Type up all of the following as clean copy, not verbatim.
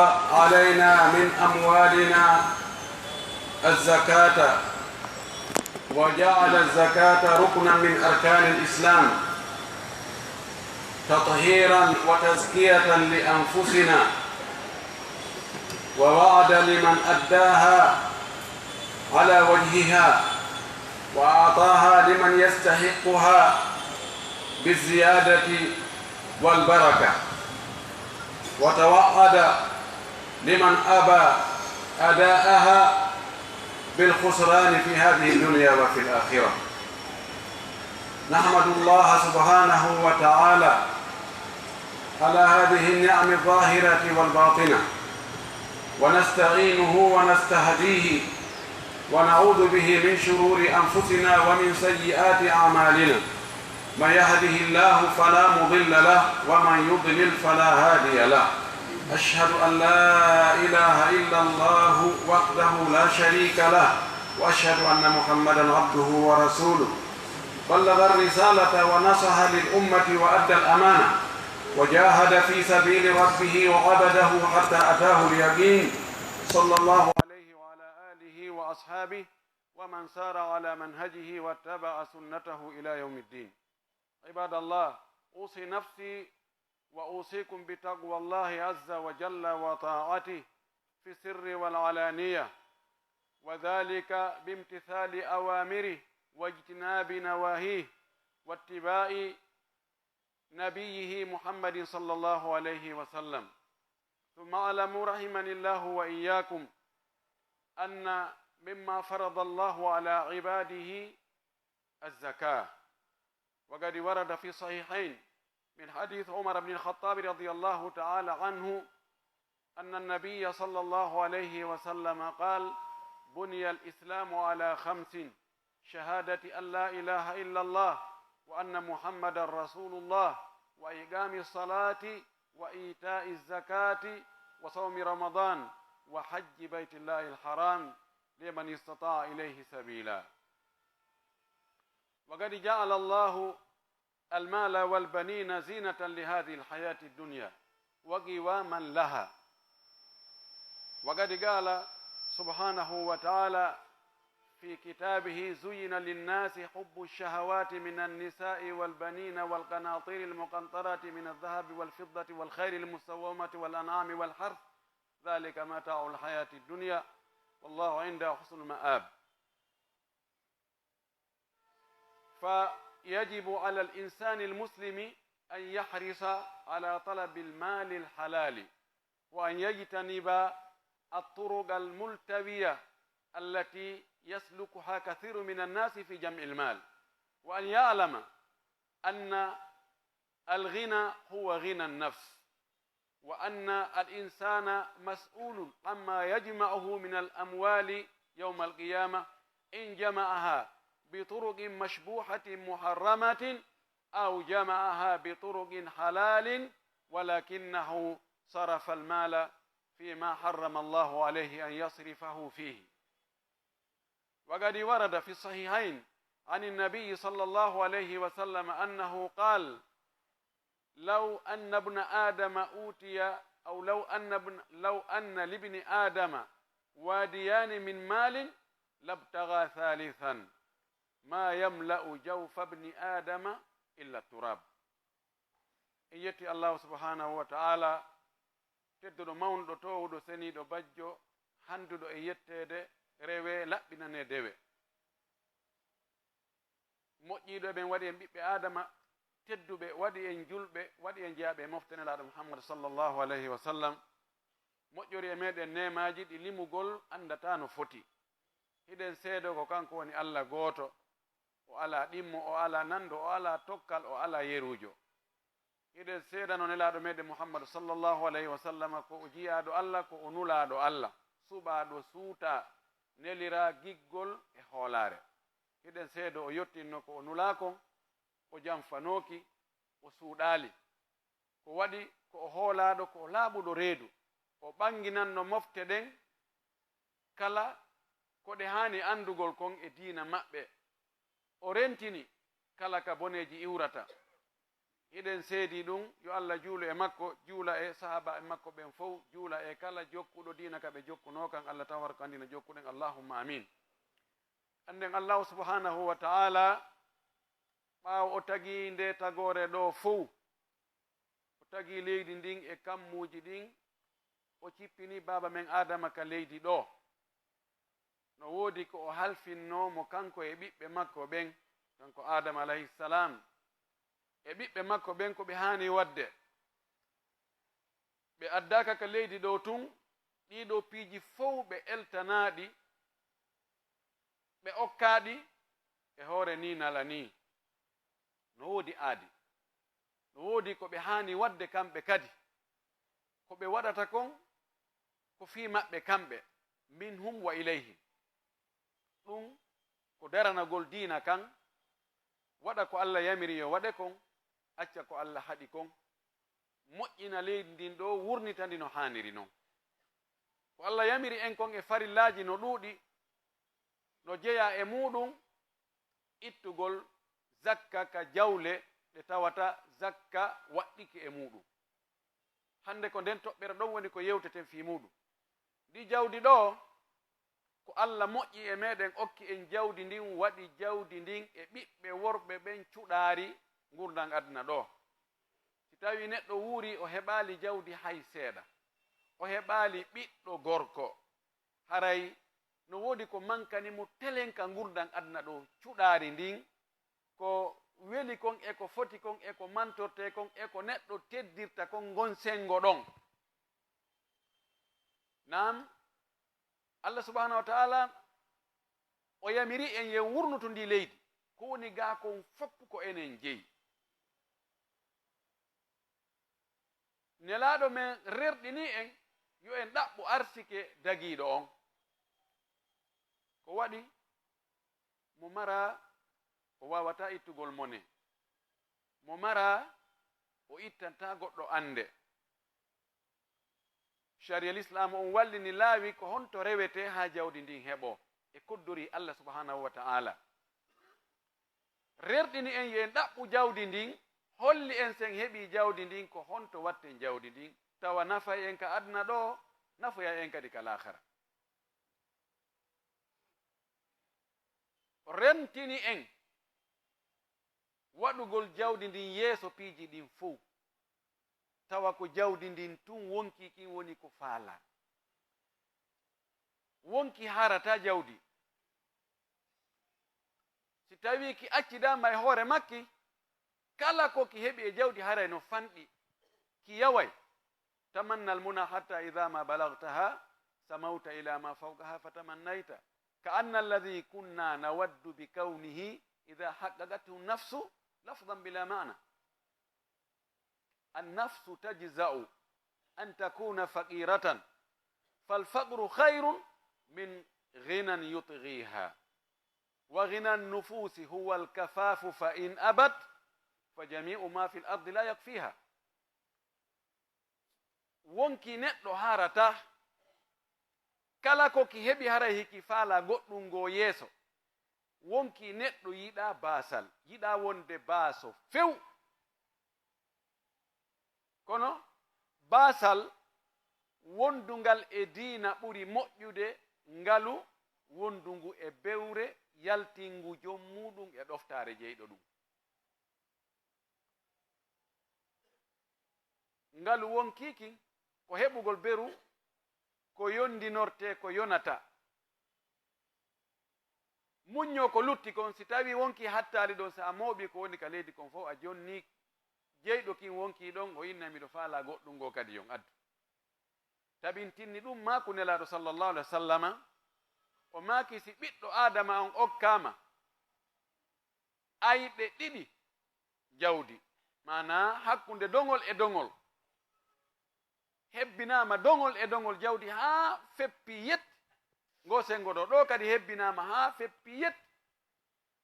علينا من أموالنا الزكاة، وجعل الزكاة ركنا من أركان الإسلام تطهيرا وتزكية لأنفسنا، ووعد لمن أداها على وجهها وأعطاها لمن يستحقها بالزيادة والبركة، وتوعد لمن أبى أداءها بالخسران في هذه الدنيا وفي الآخرة. نحمد الله سبحانه وتعالى على هذه النعم الظاهرة والباطنة، ونستعينه ونستهديه ونعوذ به من شرور أنفسنا ومن سيئات أعمالنا. من يهده الله فلا مضل له، ومن يضلل فلا هادي له. أشهد أن لا إله إلا الله وحده لا شريك له، وأشهد أن محمدا عبده ورسوله. بلغ الرسالة ونصح للأمة وأدى الأمانة، وجاهد في سبيل ربه وعبده حتى أتاه اليقين، صلى الله عليه وعلى آله وأصحابه ومن سار على منهجه واتبع سنته إلى يوم الدين. عباد الله، أوصي نفسي وأوصيكم بتقوى الله عز وجل وطاعته في السر والعلانية، وذلك بامتثال أوامره واجتناب نواهيه واتباع نبيه محمد صلى الله عليه وسلم. ثم اعلموا رحمني الله وإياكم أن مما فرض الله على عباده الزكاة، وقد ورد في صحيحين من حديث عمر بن الخطاب رضي الله تعالى عنه أن النبي صلى الله عليه وسلم قال: بني الإسلام على 5: شهادة أن لا إله إلا الله وأن محمد رسول الله، وإقام الصلاة وإيتاء الزكاة وصوم رمضان وحج بيت الله الحرام لمن استطاع إليه سبيلا. وقد جعل الله المال والبنين زينة لهذه الحياة الدنيا وقواما لها. وقد قال سبحانه وتعالى في كتابه: زين للناس حب الشهوات من النساء والبنين والقناطير المقنطرة من الذهب والفضة والخيل المسومة والأنعام والحرث، ذلك متاع الحياة الدنيا والله عنده حسن المآب. فيجب على الإنسان المسلم أن يحرص على طلب المال الحلال، وأن يجتنب الطرق الملتوية التي يسلكها كثير من الناس في جمع المال، وأن يعلم أن الغنى هو غنى النفس، وأن الإنسان مسؤول عما يجمعه من الأموال يوم القيامة، إن جمعها بطرق مشبوحة محرمة أو جمعها بطرق حلال، ولكنه صرف المال فيما حرم الله عليه أن يصرفه فيه. وقد ورد في الصحيحين عن النبي صلى الله عليه وسلم أنه قال: لو أن ابن آدم أوتي، أو لو أن لابن آدم واديان من مال لابتغى ثالثا ما يملأ جوف ابن آدم إلا التراب. إن يتي الله سبحانه وتعالى tedduɗo mawnuɗo towuɗo seniiɗo bajjo handuɗo e yetteede rewe laɓɓinane dewe. moƴƴiiɗo ɓen waɗi en ɓiɓɓe adama tedduɓe, waɗi en julɓe, waɗi en jeyaaɓe e moftanelaaɗo muhammad sallallahu alayhi wa sallam. moƴƴori e meɗen nemaji ɗi limugol andata no foti. hiɗen seedo ko kanko woni allah gooto, o ala ɗimmo, o ala nando, o ala tokkal, o ala yerujo. hiɗen seedano nelaaɗo meɗen muhammad sallallahu alayhi wa sallam ko o jiyaaɗo allah, ko o nulaaɗo allah, suɓaaɗo suuta, nelira giggol e hoolaare. hiɗen seedo o yottinno ko o nulaakon, o jamfanooki, o suuɗaali, ko waɗi ko o hoolaaɗo, ko o laaɓuɗo reedu, o ɓanginanno mofte ɗen kala ko ɗe haani andugol kon e diina maɓɓe, o rentini kala ka boneeji iwrata. iɗen seedi ɗum yo Allah juulo e makko juula e sahaba e makko ɓen fof juula e kala jokkuɗo dina ka ɓe jokkuno kan Allah tawar ko andina jokkuɗen allahumma amin anden allahu subhanahu wa ta'ala ɓaawo o tagi nde tagore ɗo fof o tagi leydi ndin e kammuji ɗin o cippini baba men adama ka leydi ɗo no woodi ko o halfinno mo kanko e ɓiɓɓe makko ɓen kanko adama alayhi salam e ɓiɓɓe makko ɓen ko ɓe haani wadde ɓe addaka ka leydi ɗo tun ɗiɗo piiji fof ɓe eltanaɗi ɓe okkaɗi e hoore ni nala ni no woodi aadi no woodi ko ɓe haani wadde kamɓe kadi ko ɓe waɗata kon ko fii maɓɓe kamɓe minhum wa ilayhim ɗum ko daranagol diina kan waɗa ko Allah yamiri yo waɗe kon acca ko Allah haɗi kon moƴƴina leydi ndin ɗo wurnitandi no haaniri noon ko Allah yamiri en kon e farillaji no ɗuuɗi no jeya e muɗum ittugol zakka ka jawle ɗe tawata zakka waɗɗiki e muɗum hande ko nden toɓɓere ɗon woni ko yewteten fii muɗum ndi jawdi ɗo ko Allah moƴƴi e meɗen okki en jawdi ndin waɗi jawdi ndin e ɓiɓɓe worɓe ɓen cuɗaari ngurdan aduna ɗo si tawi neɗɗo wuuri o heɓaali jawdi hay seeɗa o heɓaali ɓiɗɗo gorko haray no woodi ko mankani mo telen ka ngurdan aduna ɗo cuɗaari ndin ko weli kon e ko foti kon e ko mantorte kon e ko neɗɗo teddirta kon ngon sengo ɗon nam Allah subhanahu wa ta'ala o yamiri en yen wurnuto ndi leydi ko woni gaa kon fopp ko enen jeyi nelaaɗo men rerɗini en yo en ɗaɓɓu arsike dagiiɗo on ko waɗi mo mara o wawata ittugol mone mo mara o ittanta goɗɗo ande sharia l'islam on wallini laawi ko honto rewete ha jawdi ndin heɓo e koddori Allah subhanahu wa ta'ala rerɗini en yo en ɗaɓɓu jawdi ndin holli en sen heɓi jawdi ndin ko honto watten jawdi ndin tawa nafay en ka aduna ɗo nafoya en kadi ka lahara rentini en waɗugol jawdi ndin yeeso piiji ɗin fof tawa ko jawdi ndin tun wonki kin woni ko faala wonki harata jawdi si tawi ki accidama e hoore makki kala ko ki heɓi e jawdi haray no fanɗi ki yaway tamanna almuna hatta idha ma balagtaha samawta ila ma fawqaha fatamannayta ka anna alladhi kunna nawaddu bi kawnihi idha haqqaqathu nafsu lafdan bila ma'na النفس تجزأ أن تكون فقيرة فالفقر خير من غنى يطغيها وغنى النفوس هو الكفاف فإن أبت فجميع ما في الأرض لا يكفيها wonki neɗɗo harata kala ko ki heɓi hara hiki faala goɗɗum go yeeso wonki neɗɗo yiɗa baasal yiɗa wonde baaso few kono baasal wondungal e diina ɓuri moƴƴude ngalu wondungu e bewre yaltingu jom muɗum e ɗoftare jeyɗo ɗum ngalu wonkiki ko heɓugol beru ko yondinorte ko yonata muñño ko lutti kon si tawi wonki hattali ɗon so a mooɓi ko woni ka leydi kon fof a jonni jeyɗo kin wonki ɗon o inna miɗo faala goɗɗum ngo kadi yon addu tabintinni ɗum maku nelaɗo sallllahu alih wa sallama o maaki si ɓiɗɗo adama on okkama ayɓe ɗiɗi jawdi mana hakkunde dongol e dongol hebbinama dongol e dongol jawdi ha feppi yet ngo sengo ɗo kadi hebbinama ha feppi yet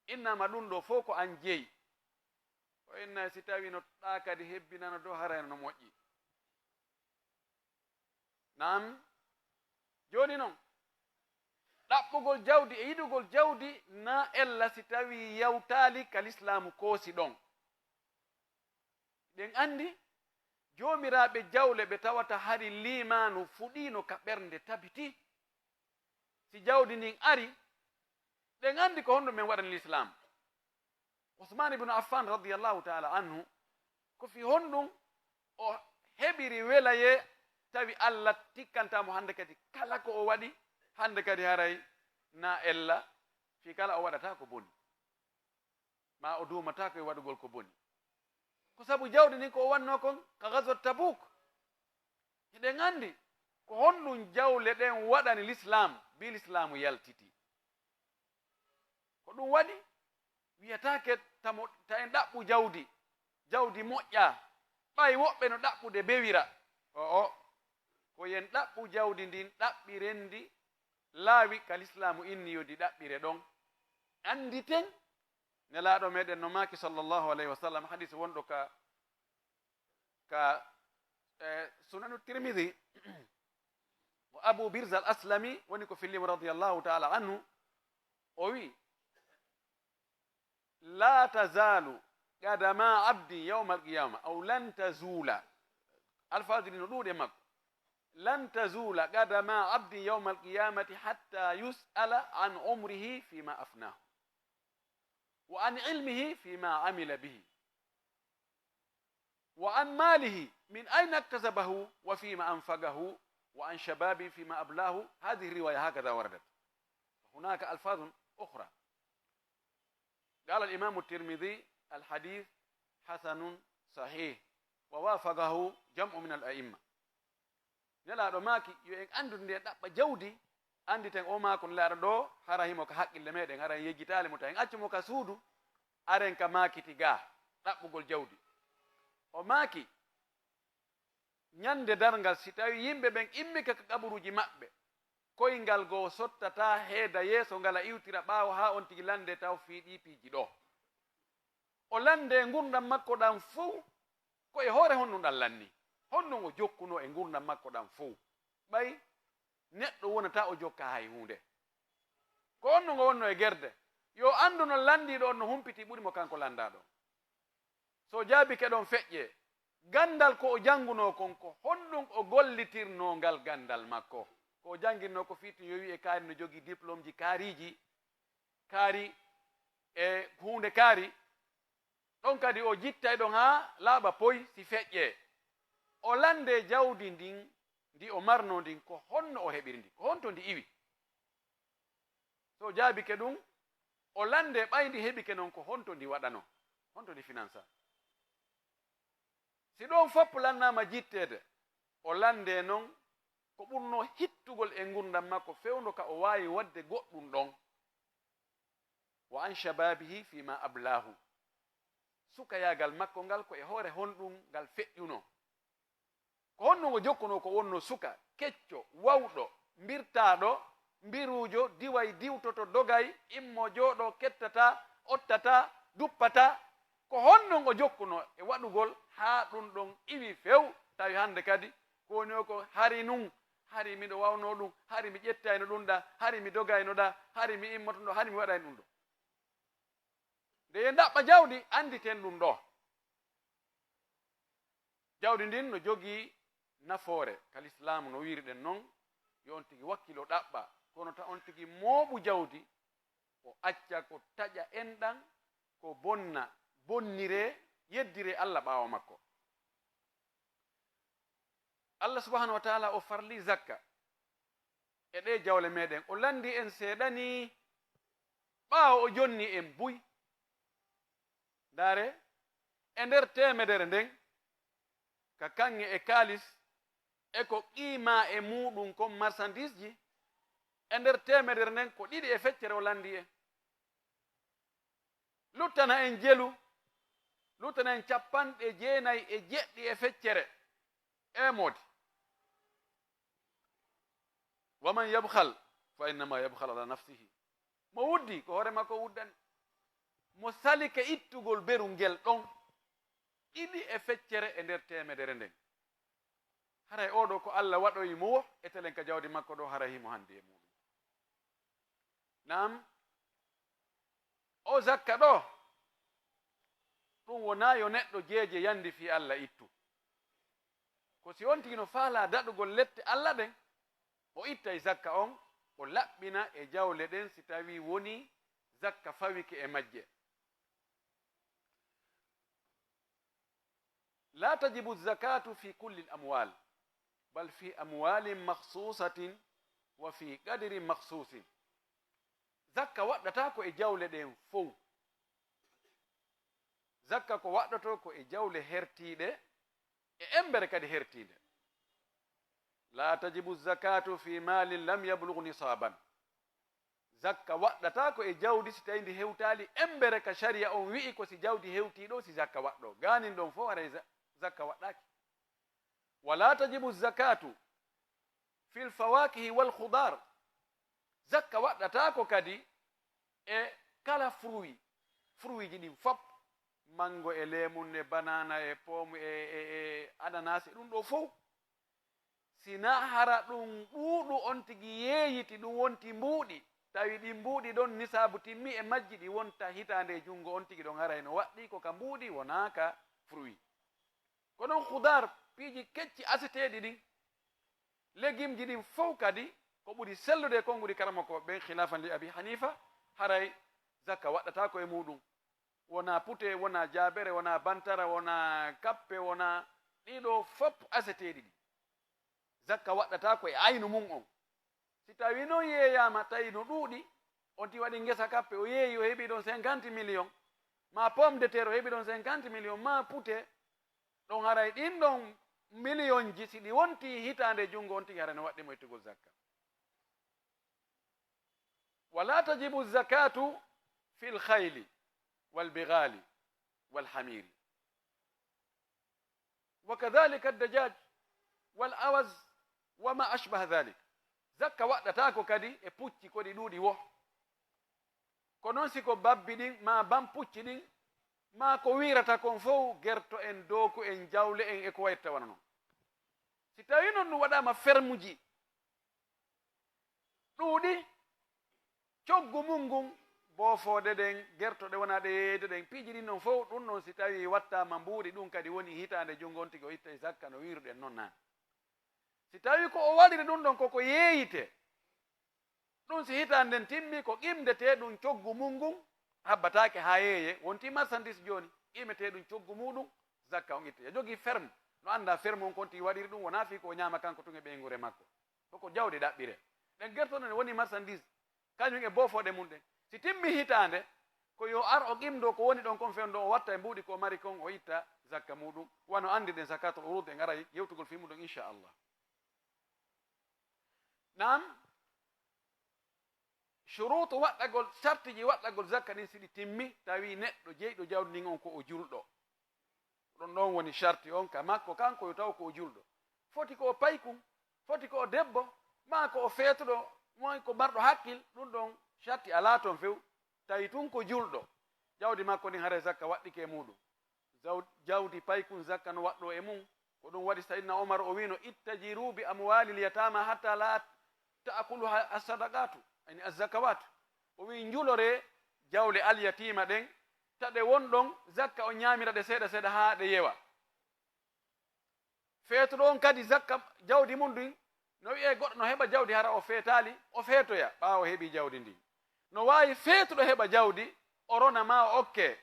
innama ɗum ɗo fof ko an jeeyi o inna si tawi no ɗa kadi hebbinano dow harayno no moƴƴi nam joni noon ɗaɓɓugol jawdi e yiɗugol jawdi na ella si tawi yawtali ka l'islamu koosi ɗon den andi jomiraɓe jawle ɓe tawata hari limanu fuɗino ka ɓernde tabiti si jawdi ndin ari ɗen andi ko honɗum men waɗani l'islam. Usman ibn Affan radiyallahu ta'ala anhu ko fi honɗum o heɓiri welaye tawi Allah tikkantamo hande kadi kala ko o waɗi hande kadi haray na ella fi kala o waɗata ko boni ma o dumata ko e waɗugol ko boni ko sabu jawdi ni ko o wanno kon ka gazwat Tabuk. hiɗen andi ko honɗum jawle ɗen waɗani l'islam bi l'islamu yaltiti ko ɗum waɗi wiyatake ta en ɗaɓɓu jawdi moƴƴa ɓay woɓɓe no ɗaɓɓude bewira ko yen ɗaɓɓu jawdi ndin ɗaɓɓirendi laawi ka l'islamu inni yodi ɗaɓɓire ɗon anditen nelaɗo meɗen no maki sallllahu alayhi wa sallam hadis wonɗo ka sunanu tirmidhi o abu birza al aslami woni ko fillimo radiallahu taala anhu o wi la tazalu qadama abdi yawma alqiyama aw lan tazula alfadiri no ɗuuɗe makko lan tazula qadama abdi yawma alqiyamati hatta yus'ala an umrihi fima afnahu wa an ilmihi fima amila bihi wa an malihi min ayna iktasabahu wa fima anfaqahu wa an shababi fima ablahu. هذه الرواية هكذا وردت. هناك ألفاظ أخرى. قال الإمام الترمذي الحديث حسن صحيح ووافقه جمع من الأئمة. نلا ماكي يو أندو ندي دابا جودي andi ten o ma kon laara ɗo hara himo ka haqqille meɗen hara yejjitali mo tawi accumo ka suudu aren ka makiti ga ɗaɓɓugol jawdi o maaki ñande darngal si tawi yimɓe ɓen immi ka kaɓuruji maɓɓe koyngal goo sottata heeda yeeso ngala iwtira ɓaawo ha on tigi lande taw fiiɗi piiji ɗo o lande gurdam makko ɗam fuu ko e hoore honɗum ɗan lanni honɗum o jokkuno e gurdam makko ɗam fuu ɓay neɗɗo wonata o jokka hay hunde ko onno ngo wonno e gerde yo andu no landiɗo on no humpiti ɓurimo kanko landaɗo so jaabi keɗon feƴƴe gandal ko o janguno kon ko honɗum o gollitirno ngal gandal makko ko o janginno ko fiiti yo wi e kaari no jogii diplôme ji kaariji kaari e hunde kaari ɗon kadi o jittay ɗon ha laaɓa poy si feƴƴe o lande jawdi ndin ndi o marno ndin ko honno o heɓiri ndi ko honto ndi iwi so jaabike ɗum o lande ɓayndi heɓike noon ko honto ndi waɗano honto ndi finança si ɗon fopp lannama jittede o lande noon ko ɓurno hittugol e gurdam makko fewndo ka o wawi wadde goɗɗum ɗon wa an shababihi fima ablahu sukayagal makko ngal ko e hoore honɗum ngal feƴƴuno ko honno o jokkuno ko wonno suka kecco wawɗo mbirtaɗo mbirujo diway diwtoto dogay immo jooɗo kettata ottata duppata ko honno o jokkuno e waɗugol ha ɗum ɗon iwi few tawi hande kadi ko woni o ko hari nun hari miɗo wawno ɗum hari mi ƴettayno ɗum ɗa hari mi dogayno ɗa hari mi immoto ɗo hari mi waɗayno ɗum ɗo nde ye daɓɓa jawdi anditen ɗum ɗo jawdi ndin no jogii nafoore kalislamu no wiriɗen noon yo on tigi wakkilo ɗaɓɓa kono ta on tigi mooɓu jawdi ko acca ko taƴa enɗan ko bonna bonnire yeddire Allah ɓaawa makko Allah subhanahu wa taala o farli zakka e ɗe jawle meɗen o landi en seeɗani ɓaawo o jonni en buy ndaare e nder temedere nden ka kanŋe e kaalis e ko qiima e muɗum comme marchandise ji e nder temedere nden ko ɗiɗi e feccere o landi en luttana en jelu luttana en 97 e feccere e moodi waman yabhal fa innama yabhal ala nafsihi mo wuddi ko hoore makko wuddani mo salike ittugol beru ngel ɗon ɗiɗi e feccere e nder temedere nden haray oɗo ko Allah waɗoyi mo e telen ka jawdi makko ɗo harayimo hande e muɗum nam o zakka ɗo ɗum wona yo neɗɗo jeeje yandi fi Allah ittu ko si on tigi no faala daɗugol lette Allah ɗen o ittay zakka on o laɓɓina e jawle ɗen si tawi woni zakka fawike e majje. la tajibu zakatu fi kulli l'amwal bal fi amwalin makhsusatin wa fi qadrin makhsusin. zakka waɗɗata ko e jawle ɗen fof. zakka ko waɗɗoto ko e jawle hertiɗe e embere kadi hertiɗe. la tajibu zakatu fi malin lam yablugh nisaban. zakka waɗɗata ko e jawdi si tawi ndi hewtali embere ka sharia on wi'i ko si jawdi hewtiɗo si zakka waɗɗo. ganin ɗon fof aray zakka waɗɗaki. wala tajibu zakatu fi lfawakihi walkhudar. zakka waɗɗata ko kadi e kala fruit ji ɗin fop, mango e lemun e banana e pomme e ananas ɗum ɗo fof sina hara ɗum ɗuuɗu on tigi yeeyiti ɗum wonti mbuuɗi tawi ɗi mbuuɗi ɗon nisabu timmi e majji ɗi wonta hitande jungo on tigi ɗon haray no waɗɗi ko ka mbuuɗi wona ka fruit. ko ɗon hudar piiji kecci aseteɗi ɗin légume ji ɗin fof kadi ko ɓuri sellude kon ɓuri karama ko ɓen khilafan li abi hanifa haray zakka waɗɗata ko e muɗum. wona pute, wona jabere, wona bantara, wona kappe, wona ɗiɗo fop aseteɗi ɗi zakka waɗɗata ko e aynu mum on. si tawi noon yeeyama tawi no ɗuuɗi on ti waɗi ngesa kappe o yeeyi o heɓi ɗon 50 millions ma pomme de terre o heɓi ɗon 50 millions ma pute ɗon haray ɗin ɗon million ji si ɗi wonti hitande jungo on tigi haray no waɗɗi mo ittugol zakka. wala tajibu zakatu fi lkhayli والبغال والحمير وكذلك الدجاج والأوز وما أشبه ذلك. zakka waɗɗatako kadi e pucci koɗi ɗuuɗi wo ko noon siko babbi ɗin ma ban pucci ɗin ma ko wirata kon fof gerto en dooku en jawle en e ko wayitta wana noon. si tawi noon ɗum waɗama fermuji ɗuuɗi coggu mum ngun boofode ɗen gertoɗe wona ɗe yeeyde ɗen piiji ɗin noon fof ɗum noon si tawi wattama mbuuɗi ɗum kadi woni hitande jungo on tigi o itta e zakka no wiruɗen noon nani. si tawi ko o waɗiri ɗum ɗon koko yeeyite ɗum si hitande nden timmi ko qimdete ɗum coggu mum ngun habbatake ha yeeye wonti marchandise joni qimete ɗum coggu muɗum zakka on itta. e jogui ferme no anda ferme on kon tigi waɗiri ɗum wona fi ko o ñama kanko tun e ɓeygure makko koko jawɗe ɗaɓɓire ɗen gertoɗe ne woni marchandise kañum e boofode mum ɗen. si timmi hitande ko yo ar o qimdo ko woni ɗon kon fen ɗo o watta e mbuuɗi ko mari kon o itta zakka muɗum wano andi ɗen zakatul urud en aray yewtugol fi muɗum inchallah. nam shurutu waɗɗagol sartiji waɗɗagol zakka ɗin siɗi timmi tawi neɗɗo jeyɗo jawdi ndin on ko o julɗo ɗon ɗon woni sharti on ka makko kanko yo taw ko o julɗo foti ko o paykum foti ko o debbo ma ko o feetuɗo moy ko marɗo hakkil ɗum ɗon sharti ala toon few tawi tun ko julɗo jawdi makko ndin haray zakka waɗɗike e muɗum. jawdi paykum zakka no waɗɗo e mum ko ɗum waɗi sayidna omar o wino ittajiru bi amwali lyatama hatta la taakuluha assadaqatu ani azzakawatu. o wi julore jawle alyatima ɗen taɗe wonɗon zakka o ñamira ɗe seeɗa seeɗa ha ɗe yewa. feetuɗo on kadi zakka jawdi mum ɗin no wiye goɗɗo no heɓa jawdi hara o feetali o feetoya ɓawo heeɓi jawdi ndi. no wawi feetuɗo heɓa jawdi o rona ma o okke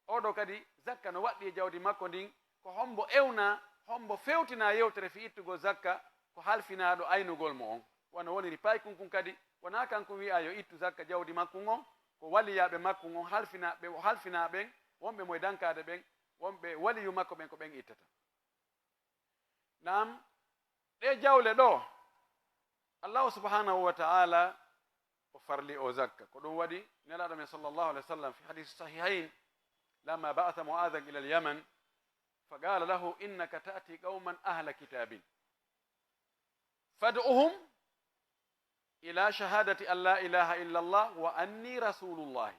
oɗo kadi zakka no waɗɗi e jawdi makko ndin ko hombo ewna hombo fewtina yewtere fi ittugo zakka ko halfinaɗo aynugol mo on wano woniri paykun kun kadi wona kanko wi'a yo ittu zakka jawdi makkum on ko waliyaɓe makkum on halfinaɓe o halfina ɓen wonɓe moye dankade ɓen wonɓe waliyu makko ɓen ko ɓen ittata. nam ɗe jawle ɗo allahu subhanahu wa ta'ala o farli o zakka ko ɗum waɗi nelaɗo men sallllahu alih wa sallam fi hadis sahihain lama ba'atha mu'adan ila alyaman faqala lahu innaka ta'ti qauman ahla kitabin fad'uhum ila shahadati an la ilaha illa allah wa anni rasulullah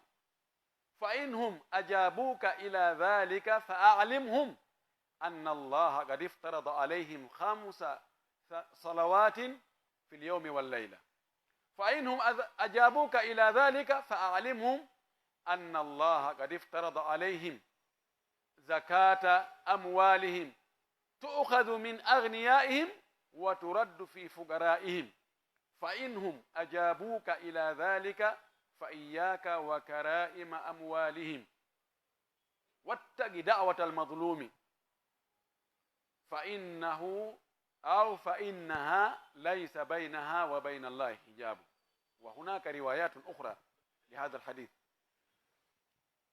fa inhum ajabuka ila dhalika fa'alimhum anna allaha qad iftarada alayhim 5 salawatin في اليوم والليلة فإنهم أجابوك إلى ذلك فأعلمهم أن الله قد افترض عليهم زكاة أموالهم تؤخذ من أغنيائهم وترد في فقرائهم فإنهم أجابوك إلى ذلك فإياك وكرائم أموالهم واتق دعوة المظلوم فإنها ليس بينها وبين الله حجاب. وهناك روايات أخرى لهذا الحديث.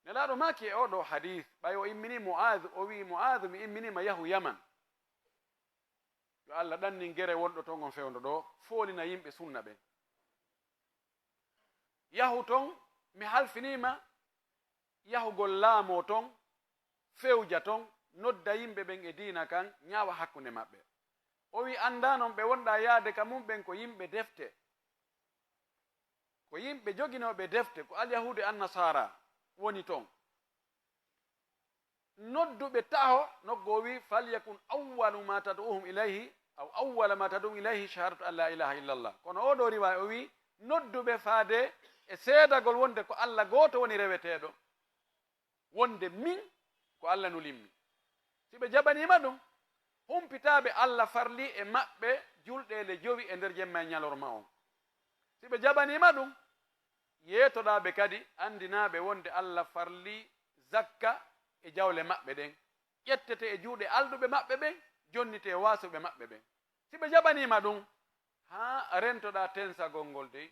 نلارو ماكي أودو حديث بايو إمني معاذ إمني ما يهو يمن yo Allah danni ngere wonɗo ton on fewndo ɗo foolina yimɓe sunna ɓen yahu ton mi halfinima yahugol laamo ton fewja ton nodda yimɓe ɓen e diina kan ñaawa hakkunde maɓɓe o wi anda non ɓe wonɗa yaade ka mum ɓen ko yimɓe defte ko yimɓe joginoɓe defte ko alyahude annasara woni ton nodduɓe taho noggo wi falyakun awwalu ma tad'uhum ilayhi aw awwala ma tad'uhum ilayhi shahadatu an la ilaha illallah kono oɗo riwaya o wi nodduɓe faade e seedagol wonde ko Allah goto woni reweteɗo wonde min ko Allah nulimmi si ɓe jaɓanima ɗum humpitaɓe Allah farli e maɓɓe julɗele jowi e nder jemma e ñalorma on si ɓe jaɓanima ɗum yeetoɗaɓe kadi andinaɓe wonde Allah farli zakka e jawle maɓɓe ɗen ƴettete e juuɗe alduɓe maɓɓe ɓen jonnite e wasuɓe maɓɓe ɓen si ɓe jaɓanima ɗum ha rentoɗa tensagol ngol dey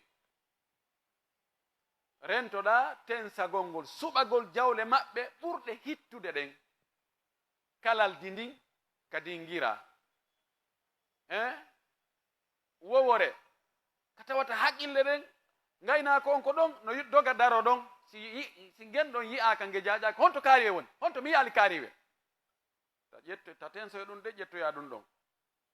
rentoɗa tensagol ngol suɓagol jawle maɓɓe ɓurɗe hittude ɗen kalaldi ndin kadi ngira wowore ka tawata haqqille ɗen gaynako on ko ɗon no doga daro ɗon si genɗon yi'aka nge jaƴaka honto kaariwe woni honto mi yiyali kaariwe ta tensoye ɗum de ƴettoya ɗum ɗon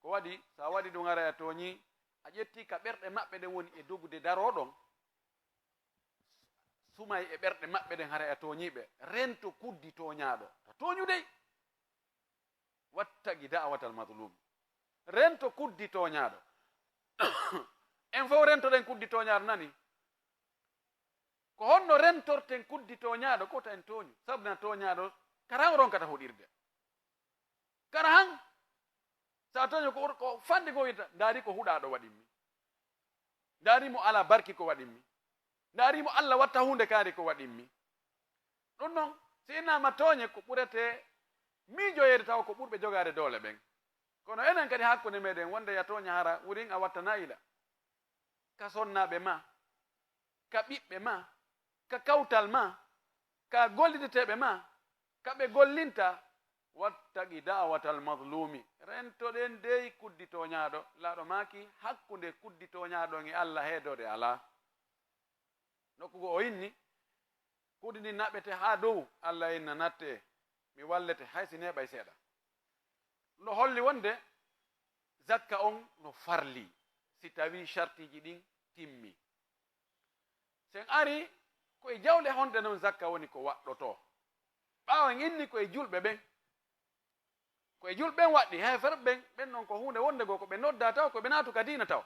ko waɗi sa waɗi ɗum ara a tooñi a ƴetti ka ɓerɗe maɓɓe ɗen woni e dogude daroɗon sumay e ɓerɗe maɓɓe ɗen hara a tooñiɓe rento kuddi toñaɗo ta tooñudey wattaqi da'watal mazlum rento kuddi toñaɗo en fof rentoɗen kuddi toñaɗo nani ko honno rentorten kuddi toñaɗo kota en tooñu sabuna toñaɗo kara han ronkata huɗirde kara han sa toño ko fandi ko wita ndaari ko huɗaɗo waɗinmi ndaari mo ala barki ko waɗinmi ndaari mo Allah watta hunde kaari ko waɗinmi ɗum noon si innama tooñe ko ɓurete miijoyede taw ko ɓurɓe jogade doole ɓen kono enen kadi hakkunde meɗen wonde ya tooña hara wurin a watta nayila ka sonnaɓe ma ka ɓiɓɓe ma ka kawtal ma ka gollideteɓe ma kaɓe gollinta wattaqi da'watal mazlumi rentoɗen dey kudditoñaɗo laaɗo maki hakkunde kudditoñaɗon e Allah heedode ala nokkugo o inni kudi ndi naɓete ha dow Allah inna natte mi wallete haysi neɓay seeɗa no holli wonde zakka on no farli si tawi shartiji ɗin timmi sen ari koye jawle honde noon zakka woni ko waɗɗoto ɓawo en inni koye julɓe ɓen koye julɓen waɗɗi hefer ɓen noon ko hunde wonde goo ko ɓe nodda taw koɓe naatu ka diina taw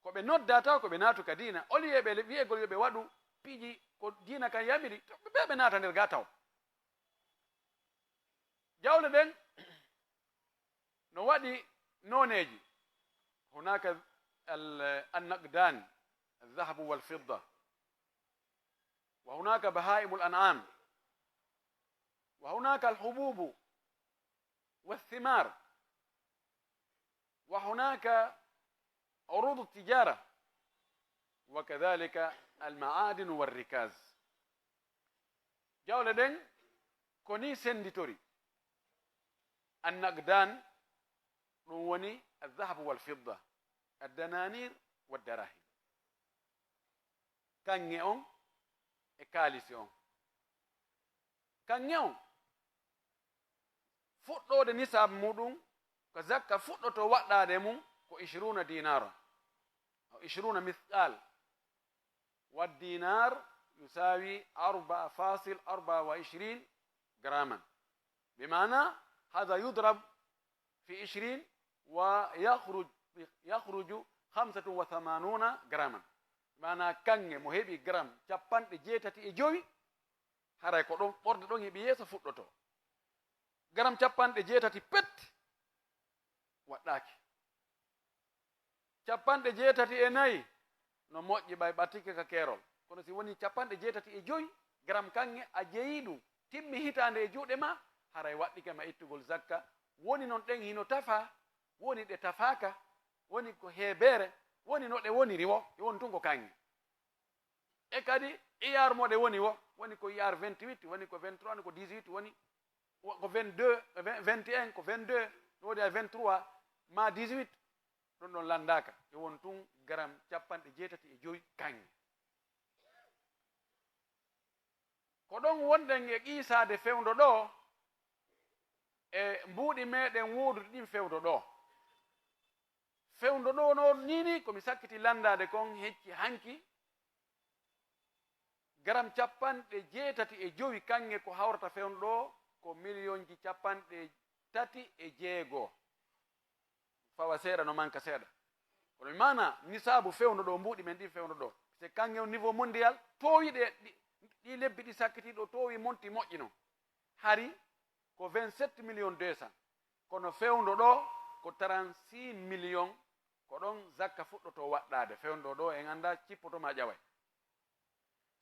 koɓe nodda taw koɓe naatu ka diina oliyeɓe wiyegol yoɓe waɗu piiji ko diina kan yamiri ɓe naata nder ga taw jawle ɗen no waɗi noneji hunaka النقدان الذهب والفضة وهناك بهائم الأنعام وهناك الحبوب والثمار وهناك عروض التجارة وكذلك المعادن والركاز جولة دين كوني سنديتوري النقدان نوني الذهب والفضة الدنانير والدراهم كانيون إكاليسيون كانيون fuɗɗode nisab muɗum ko zakka fuɗɗoto waɗɗade mum ko 20 dinara أو 20 مثقال والدينار يساوي 4.24 جراما بمعنى هذا يضرب في 20 ويخرج 85 جراما بمعنى كان مهبي جرام جابان جيتاتي إجوي haray ko ɗon ɓorde ɗon heɓi yeeso fuɗɗoto garam capanɗe jeetati pet waɗɗaki capanɗe jeetati e nayi no moƴƴi ɓay ɓattike ka keerol kono si woni capanɗe jeetati e joyi garam kanŋe a jeeyi ɗum timmi hitande e juuɗe ma haray waɗɗike ma ittugol zakka woni noon ɗen hino tafa woni ɗe tafaka woni ko heebeere woni no ɗe woniri wo e woni tun ko kanŋe e kadi iyar mo ɗe woni wo woni ko iyar 28 woni ko 23 woni ko 18 woni ko 22 21 ko 22 no wodi a 23 ma 18 ɗon ɗon landaka e won tun garam capanɗe jeetati e joyi kanŋe ko ɗon wonɗen e qiisade fewdo ɗo e mbuuɗi meɗen wodude ɗin fewdo ɗo fewdo ɗo no nini komi sakkiti landade kon hecci hanki garam capanɗe jeetati e joyi kanŋe ko hawrata fewdo ɗo ko million ji capanɗe tati e jeegoo fawa seeɗa no manka seeɗa kono mana nisabu fewdo ɗo mbuuɗi men ɗin fewdo ɗo c'est kanŋe on niveau mondial towiɗe ɗi lebbi ɗi sakkitiɗo towi monti moƴƴino hari ko 27 million 200 kono fewdo ɗo ko 36 million ko ɗon zakka fuɗɗoto waɗɗade fewdo ɗo en anda cippotoma ƴaway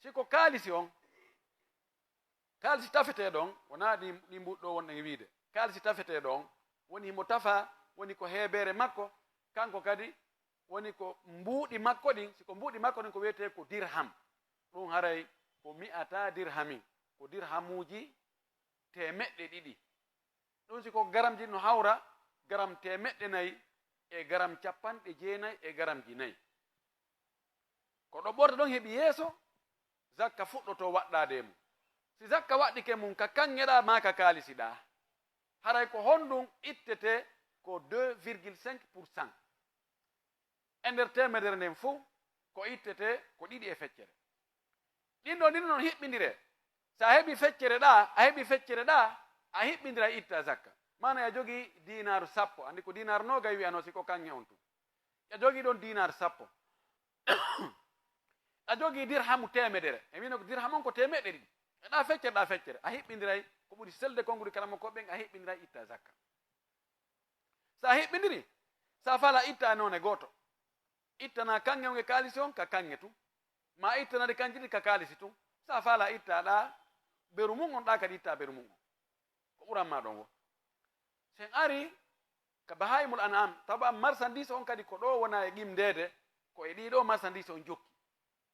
siko kaalisi on kaalisi tafete ɗon wona ɗi mbuɗɗo wonɗen wiide kaalisi tafete ɗon woni himo tafa woni ko heebeere makko kanko kadi woni ko mbuuɗi makko ɗin siko mbuuɗi makko ɗin ko wiyete ko dirham ɗum haray ko mi'ata dirhamin ko dirhamuji temeɗɗe ɗiɗi ɗum siko garamji no hawra garam temeɗɗe nayi e garam capanɗe jeenayi e garamji nayi ko ɗo ɓorde ɗon heɓi yeeso zakka fuɗɗoto waɗɗade mum si zakka waɗɗike mum ka kanŋeɗa ma ka kaalisiɗa haray ko honɗum ittete ko 2,5% e nder temedere nden fuu ko ittete ko ɗiɗi e feccere ɗin ɗo ɗin noon hiɓɓindire sa heɓi feccere ɗa a heɓi feccere ɗa a hiɓɓindira itta zakka mana a jogii dinaru 10 andi ko dinaru nogay wiyano siko kanŋe on tun a jogii ɗon dinaru 10 a jogii dirhamu temedere e wino ko dirham on ko temeɗɗe ɗiɗi eɗa feccere a hiɓɓindiray ko ɓuri selde konngudi kalama koɓɓen a hiɓɓindiray itta zakka sa hiɓɓindiri sa fala itta none goto ittana kanŋe on e kaalisi on ka kanŋe tun ma ittanade kanji ɗi ka kaalisi tun sa fala ittaɗa beru mum on ɗa kadi itta beru mum on ko ɓuranma ɗon wo sen ari ka bahayimul an'am taba marchandise on kadi ko ɗo wona e qimdede ko e ɗiɗo marchandise on jokki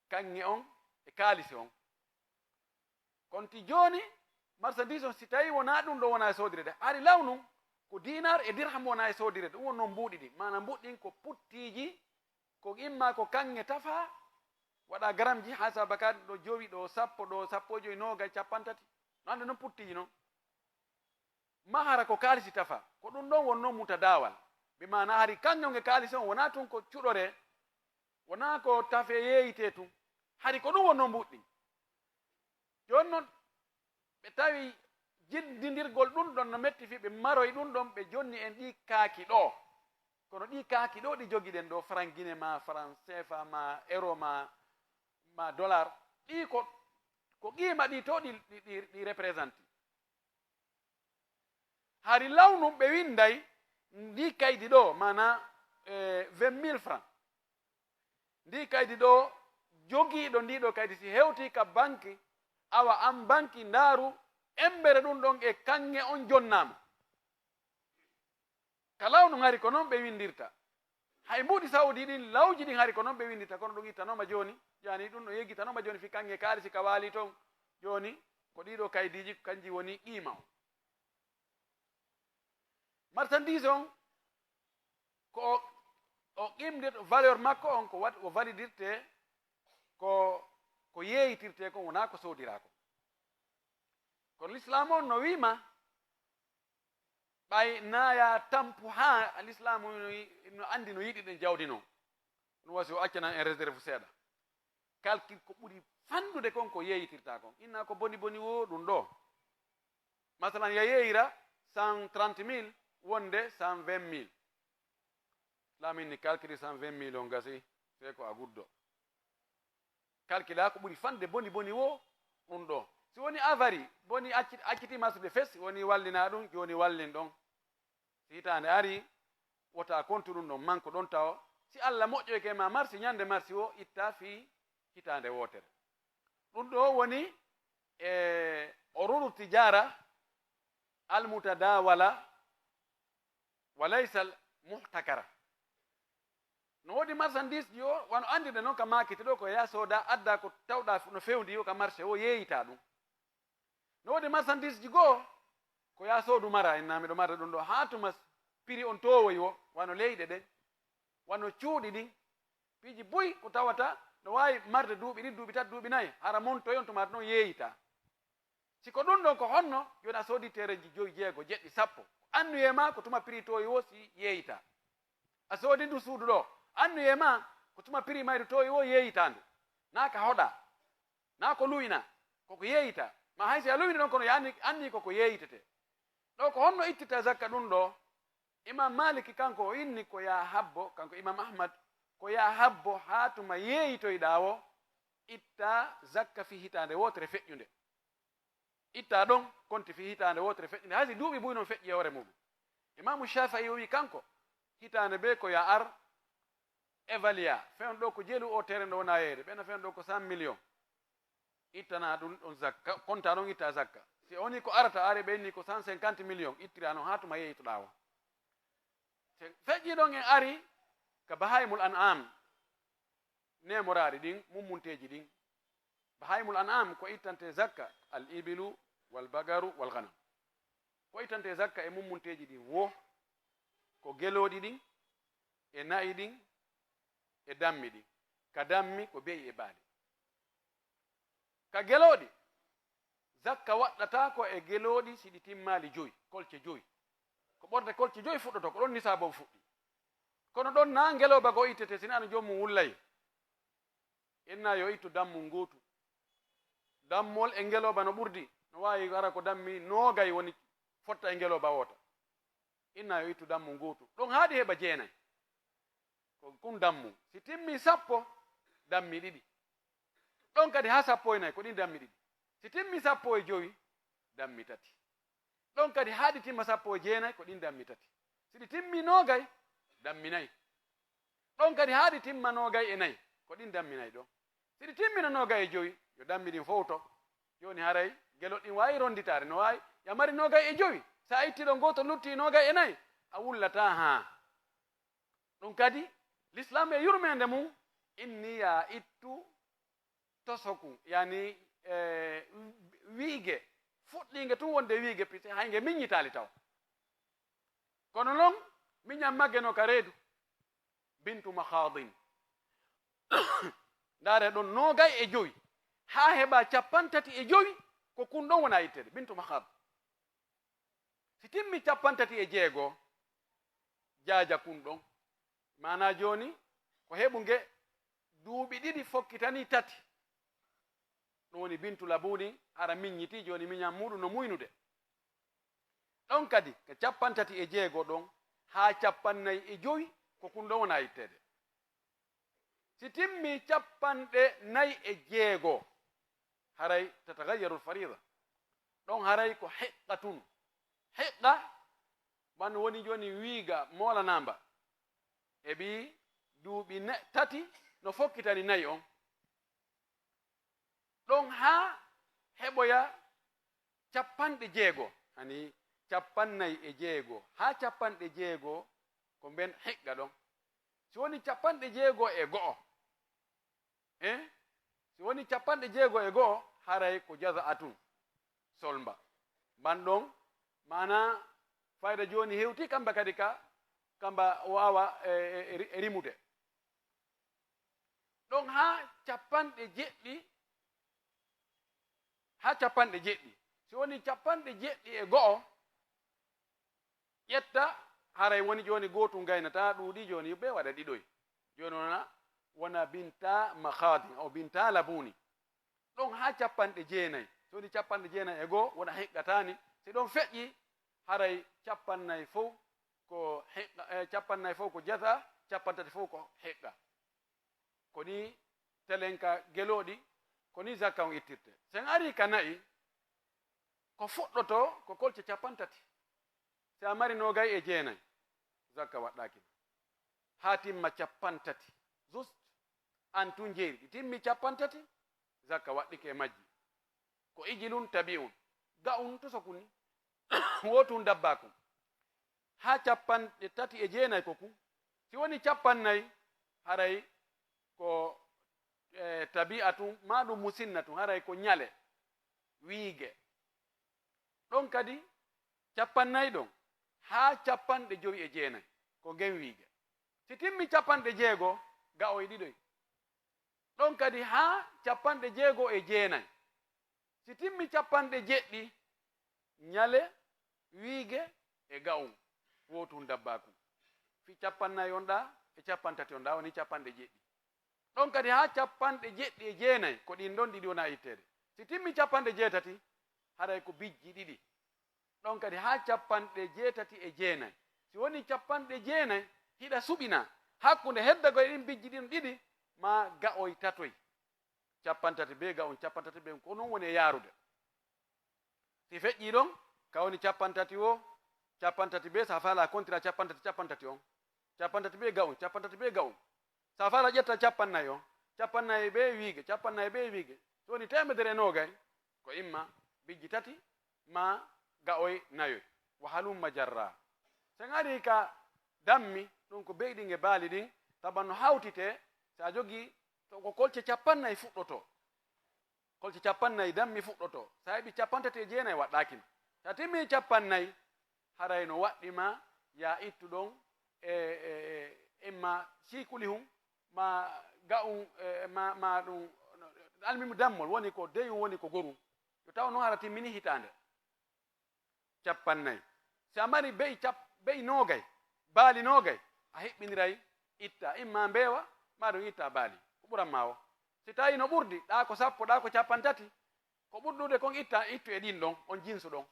kanŋe on e kaalisi on konti joni marchandise on si tawi wona ɗum ɗo wona e sodirede ari lawnu ko dinar e dirham wona e sodirede ɗum wonno mbuuɗi ɗi mana mbuɗɗin ko puttiji ko imma ko kanŋe tafa waɗa garamji ha sabaka ɗo jowi ɗo 10 ɗo 15 nogay 50 no ande noon puttiji noon mahara ko kaalisi tafa ko ɗum ɗon wonno muta dawal ɓe mana hari kanŋe on e kaalisi on wona tun ko cuɗore wona ko tafe yeeyite tun hari ko ɗum wonno mbuɗɗi joni noon ɓe tawi jiddidirgol ɗum ɗon no metti fi ɓe maroy ɗum ɗon ɓe jonni en ɗi kaaki ɗo kono ɗi kaaki ɗo ɗi jogiɗen ɗo franc guiné ma franc CFA ma euro ma dollar ɗi ko qima ɗi to ɗi représente hari lawnum ɓe winday ndi kaydi ɗo mana 20,000 francs ndi kaydi ɗo jogiiɗo ndiɗo kaydi si hewti ka banque awa an banque ndaaru embere ɗum ɗon e kanŋe on jonnama ka lawnu hari ko noon ɓe windirta hay mbuuɗi saudi ɗin lawji ɗin hari ko noon ɓe windirta kono ɗum ittanoma joni yani ɗum ɗo yeggitanoma joni fi kanŋe kaalisi ka waali toon joni ko ɗiɗo kaydiji kanji woni qima o marchandise on ko o qimdir valeur makko on ko wat o validirte ko yeeyitirte kon wona ko soodira ko kono l'islam on no wima ɓay naya tampu ha l'islam no andi no yiɗi ɗen jawdi noon ɗum wasi o accanan en réserve seeɗa calcul ko ɓuri fandude kon ko yeeyitirta kon inna ko boni boni wo ɗum ɗo masalan ya yeeyira 130,000 wonde 120,000 lamin ni calcule 120,000 on gasi fe ko a guddo calcula ko ɓuri fande boni boni wo ɗum ɗo si woni avari boni acciti masude fes woni wallina ɗum joni wallin ɗon si hitande ari wota kontu ɗum ɗon manko ɗon taw si Allah moƴƴoyke ma marsi ñande marsi o itta fi hitande wotere ɗum ɗo woni ururu tijara almutadawala wa laysa almuhtakara no wodi marchandise ji o wano andirde noon ka makete ɗo ko ya soda adda ko tawɗa no fewndi o ka marché o yeeyita ɗum no wodi marchandise ji goo ko ya soodu mara en nami ɗo marda ɗum ɗo ha tuma prix on towoy o wano leyɗe ɗen wano cuuɗi ɗin piiji buy ko tawata no wawi marde duuɓi ɗiɗi duuɓi tati duuɓi nayyi hara montoy on tumata noon yeeyita siko ɗum ɗon ko honno joni a soodi tereji 5 jeego jeɗɗi sappo annuye ma ko tuma prix toyi o si yeeyita a soodi ndu suudu ɗo annuye ma ko tuma prix maydu toyi o yeeyitandu na ka hoɗa na ko luyna koko yeeyita ma hay si a luyni ɗon kono anni koko yeeyitete ɗo ko honno ittita zakka ɗum ɗo imam maliki kanko o inni ko ya habbo kanko imam ahmad ko ya habbo ha tuma yeeyitoyɗa o itta zakka fi hitande wotere feƴƴunde itta ɗon konti fi hitande wotere feƴƴunde haysi duuɓi buy noon feƴƴi hore muɗum imamu shafii o wi kanko hitande be ko ya ar évalia fen ɗo ko jeelu o tere nde wona yeere ɓena fen ɗo ko 100 millions ittana ɗum ɗon zakka konta ɗon itta zakka si woni ko arata ari ɓe inni ko 150 millions ittira noon ha tuma yeeyitoɗa o feƴƴi ɗon en ari ka bahaymul an'am nemoraɗi ɗin mummunteji ɗin bahaymul an'am ko ittante zakka al ibilu wal bagaru wal ghanam ko ittante zakka e mummunteji ɗin wo ko geloɗi ɗin e nayi ɗin e dammi ɗin ka dammi ko beyi e baali ka geloɗi zakka waɗɗata ko e geloɗi siɗi timmali 5 kolce 5 ko ɓorde kolce 5 fuɗɗoto ko ɗon nisabon fuɗɗi kono ɗon na ngeloba go ittete sina ano jomum wullay inna yo ittu dammum nguutu dammol e ngeloba no ɓurdi no wawi ara ko dammi noogay woni fotta e ngeloba wota inna yo ittu dammum nguutu ɗon haaɗi heɓa 9 ko kum dammum si timmi 10 dammi 2 ɗon kadi ha 14 ko ɗin dammi 2 si timmi 15 dammi 3 ɗon kadi haaɗi timma 19 ko ɗin dammi 3 siɗi timmi noogay dammi 4 ɗon kadi haaɗi timma noogay e 4 ko ɗin dammi 4 ɗon siɗi timmina noogay e 5 yo dammi ɗin fowto joni haray gelot ɗin wawi ronditare no wawi yamari noogay e 5 sa ittiɗo goto lutti noogay e 4 a wullata ha ɗum kadi l'islam e yurmede mum inni ya ittu tosoku yani wiige fuɗɗinge tun wonde wiige pise hayge miññitali taw kono noon miñam maggeno ka reedu bintu mahadin ndaare ɗon noogay e 5 ha heɓa 35 ko kun ɗon wona ittede bintu mahad si timmi 36 jaaja kun ɗon mana joni ko heɓuge duuɓi 2 fokkitani 3 ɗum woni bintu labuni hara miññiti joni miñam muɗum no muynude ɗon kadi ko 36 ɗon ha 45 ko kun ɗon wona ittede si timmi 46 haray tatagayyaru lfarida ɗon haray ko heqqa tun heqqa ɓan woni joni wiiga molanamba e ɓi duuɓi 3 no fokkitani 4 on ɗon ha heɓoya 50 ani 46 ha 50 ko ben heqqa ɗon si woni 51 si woni 51 haray ko jaza atun solmba banɗon mana fayda joni hewti kamba kadi kamba wawa e rimude ɗon ha 70 si woni 71 ƴetta haray woni joni gotum gaynata ɗuuɗi joni ɓe waɗa ɗiɗoy joni wona binta mahadin o binta labuni ɗon ha 90 so woni 91 wona heqqatani si ɗon feƴƴi haray 40 fof ko heqqa 40 fof ko jasa 30 fof ko heqqa koni telenka geloɗi koni zakka on ittirte sen ari ka nayi ko fuɗɗoto ko kolce 50 si a mari nogay e jeenayi zakka waɗɗaki ha timma 50 juste an tun jeeri ɗi timmi 50 zakka waɗɗike e majji ko ijilun tabi'un ga'un to sokuni wotun dabbakum ha 30 e jeenayi ko ku si woni 50 haray ko tabi'atu ma ɗum musinnatu haray ko ñale wiige ɗon kadi 50 ɗon ha 50 e jeenayi ko gen wiige si timmi 50 ga o e ɗiɗoy ɗon kadi ha 50 e jeenayi si timmi 50 ñale wiige e ga'um wotum dabbaku fi 50 on ɗa e 50 on ɗa woni 50 ɗon kadi ha 50 e jeenayi ko ɗin ɗon ɗiɗi wona ittede si timmi 80 haray ko bijji ɗiɗi ɗon kadi ha 80 e jeenayi si woni 90 hiɗa suɓina hakkunde heddago e ɗin bijji ɗin ɗiɗi ma ga'oy tatoy 50 be ga'on 50 be ko non woni e yaarude si feƴƴi ɗon ka woni 50 o 50 be sa faala kontira 50 on 50 be ga'on 50 be ga'on sa faala ƴetta 50 on 50 be wiige 50 be wiige so woni 100 ko imma bijji tati ma ga'oy nayoy wa halumma jarra sen ari ka dammi ɗum ko beyɗin e baali ɗin taban no hawtite sa jogi ko kolce 50 fuɗɗoto kolce 50 dammi fuɗɗoto sa heɓi 50 waɗɗakino sa timmi 50 haray no waɗɗima ya ittu ɗon imma sikuli hum ma ga'um ma ɗum almimu dammol woni ko deyum woni ko gorum yo taw noon hara timmini hitande 50 si a mari beyi nogay baali nogay a heɓɓiniray itta imma mbeewa ma ɗum itta baali ko ɓuranma o si tawi no ɓurdi ɗa ko 10 ɗa ko 50 ko ɓurɗude kon itta ittu e ɗin ɗon on jinsu ɗon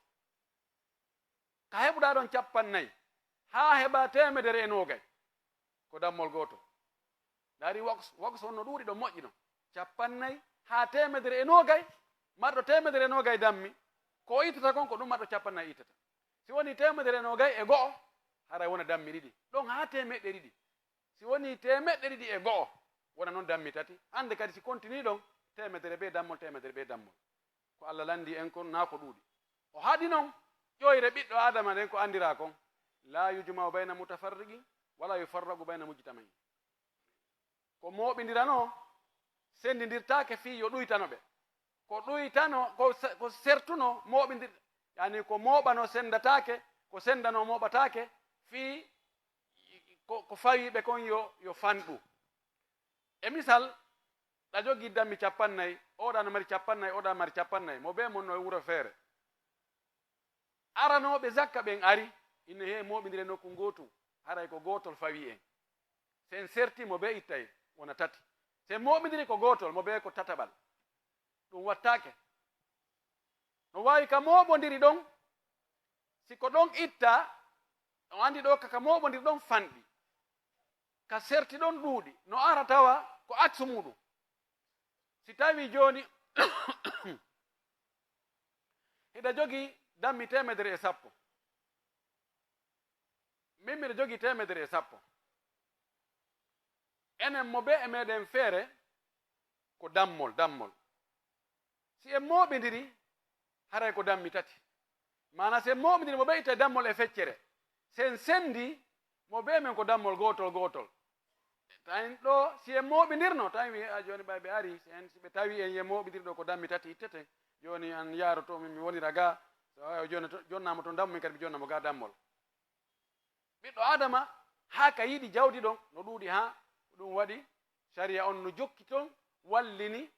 ka heɓuɗa ɗon 50 ha heɓa 100 ko dammol goto dari wax on no ɗuuɗi ɗon moƴƴi ɗon 50 ha 120 marɗo 120 dammi ko ittata kon ko ɗum marɗo 50 ittata si woni 120 e go'o haray wona dammi ɗiɗi ɗon ha 200 si woni 200 e go'o wona noon dammi tati hande kadi si continue ɗon 100 be dammol 100 be dammol ko Allah landi en kon na ko ɗuuɗi o haɗi noon ƴoyre ɓiɗɗo adama nden ko andira kon la yujma'u bayna mutafarriqin wala yufarraqu bayna mujtamain ko moɓidirano sendidirtake fi yo ɗuytano ɓe ko ɗuytano ko sertuno moɓidir yani ko moɓano sendatake ko sendano moɓatake fi ko fawiɓe kon yo fanɗu e misal ɗa jogi dammi 50 oɗa no mari 50 oɗa mari 50 mo be mon no wuro feere aranoɓe zakka ɓen ari ine he moɓidire nokku gotu haray ko gotol fawi en sen serti mo be ittay wona tati sen moɓidiri ko gotol mo be ko tataɓal ɗum wattake no wawi ka moɓodiri ɗon siko ɗon itta o andi ɗo kaka moɓodiri ɗon fanɗi ka serti ɗon ɗuuɗi no ara tawa ko aksu muɗum si tawi joni hiɗa jogi dammi 110 min miɗa jogi 110 enen mo be e meɗen feere ko dammol si en moɓidiri haray ko dammi tati mana sen moɓidiri mo be itta dammol e feccere sen sendi mo be men ko dammol gotol tan ɗo si en moɓidirno tan wi a joni ɓay ɓe ari siɓe tawi en ye moɓidir ɗo ko dammi tati ittete joni an yaroto min mi wonira ga joni jonnamo to dammu min kadi mi jonnamo ga dammol ɓiɗɗo adama ha ka yiɗi jawdi ɗon no ɗuuɗi ha ɗum waɗi sharia on no jokki ton wallini